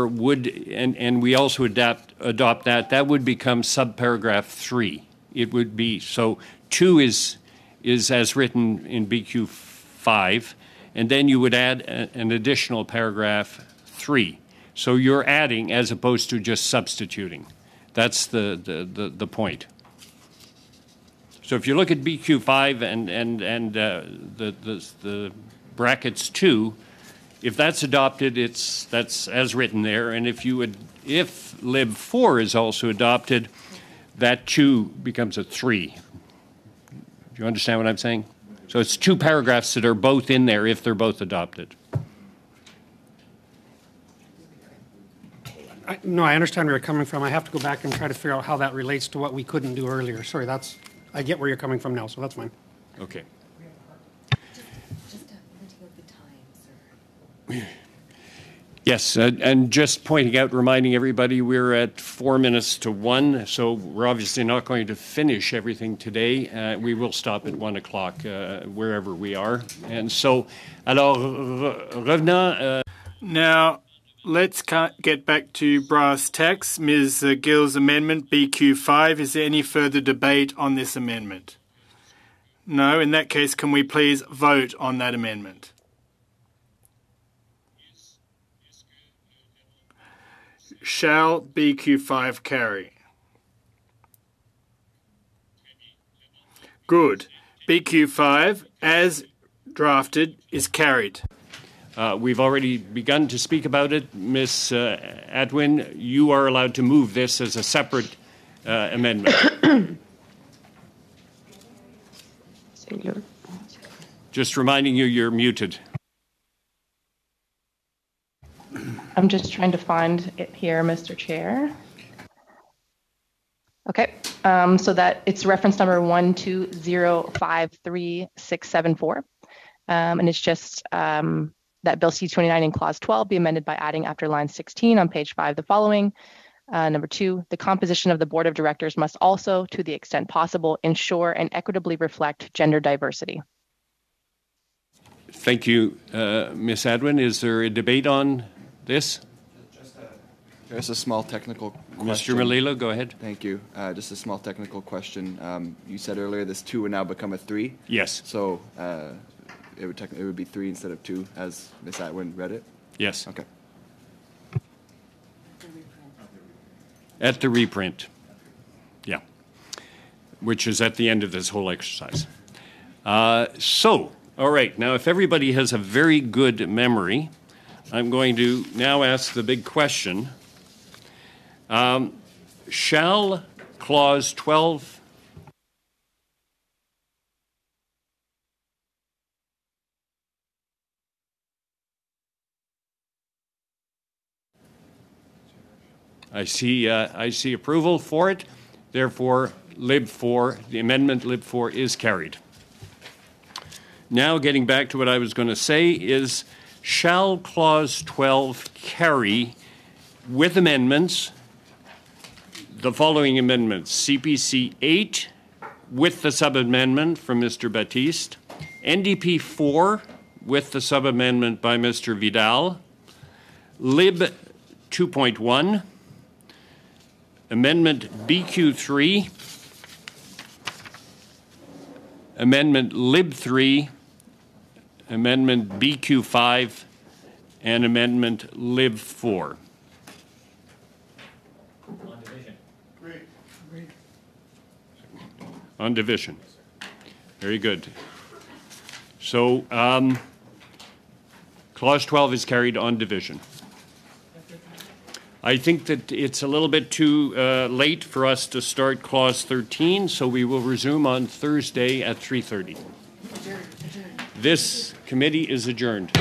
would, and we also adopt that would become subparagraph 3. It would be, so 2 is as written in BQ5, and then you would add an additional paragraph 3. So you're adding as opposed to just substituting. That's the point. So if you look at BQ5 and the brackets 2, if that's adopted, that's as written there. And if Lib 4 is also adopted, that 2 becomes a 3. Do you understand what I'm saying? So it's two paragraphs that are both in there if they're both adopted. No, I understand where you're coming from. I have to go back and try to figure out how that relates to what we couldn't do earlier. Sorry, I get where you're coming from now, so that's fine. Okay. Just plenty of the time, sir. Yes, and just pointing out, reminding everybody, we're at 4 minutes to 1, so we're obviously not going to finish everything today. We will stop at 1 o'clock wherever we are. And so, alors, revenant. Now, let's get back to brass tacks. Ms. Gill's amendment, BQ5. Is there any further debate on this amendment? No. In that case, can we please vote on that amendment? Shall BQ5 carry? Good. BQ5, as drafted, is carried. We've already begun to speak about it. Ms. Adwin, you are allowed to move this as a separate amendment. Just reminding you, you're muted. I'm just trying to find it here, Mr. Chair. Okay, so that it's reference number 120536674, and it's just that Bill C-29 in Clause 12 be amended by adding after line 16 on page 5 the following. Number 2, the composition of the Board of Directors must also, to the extent possible, ensure and equitably reflect gender diversity. Thank you, Ms. Adwin. Is there a debate on this? Just a small technical question. Mr. Malila, go ahead. Thank you. Just a small technical question. You said earlier this 2 would now become a 3. Yes. So it would be 3 instead of 2, as Ms. Atwin read it? Yes. Okay. At the reprint. Yeah. Which is at the end of this whole exercise. So, all right. Now, if everybody has a very good memory, I'm going to now ask the big question. Shall Clause 12 I see approval for it. Therefore, Lib 4, the amendment Lib 4 is carried. Now, getting back to what I was going to say is, shall Clause 12 carry with amendments the following amendments? CPC 8 with the sub-amendment from Mr. Baptiste, NDP 4 with the sub-amendment by Mr. Vidal, Lib 2.1, Amendment BQ3, Amendment Lib 3, Amendment BQ5, and Amendment Lib 4. On division. Great. On division. Very good. So, Clause 12 is carried on division. I think that it's a little bit too late for us to start Clause 13, so we will resume on Thursday at 3:30. This committee is adjourned.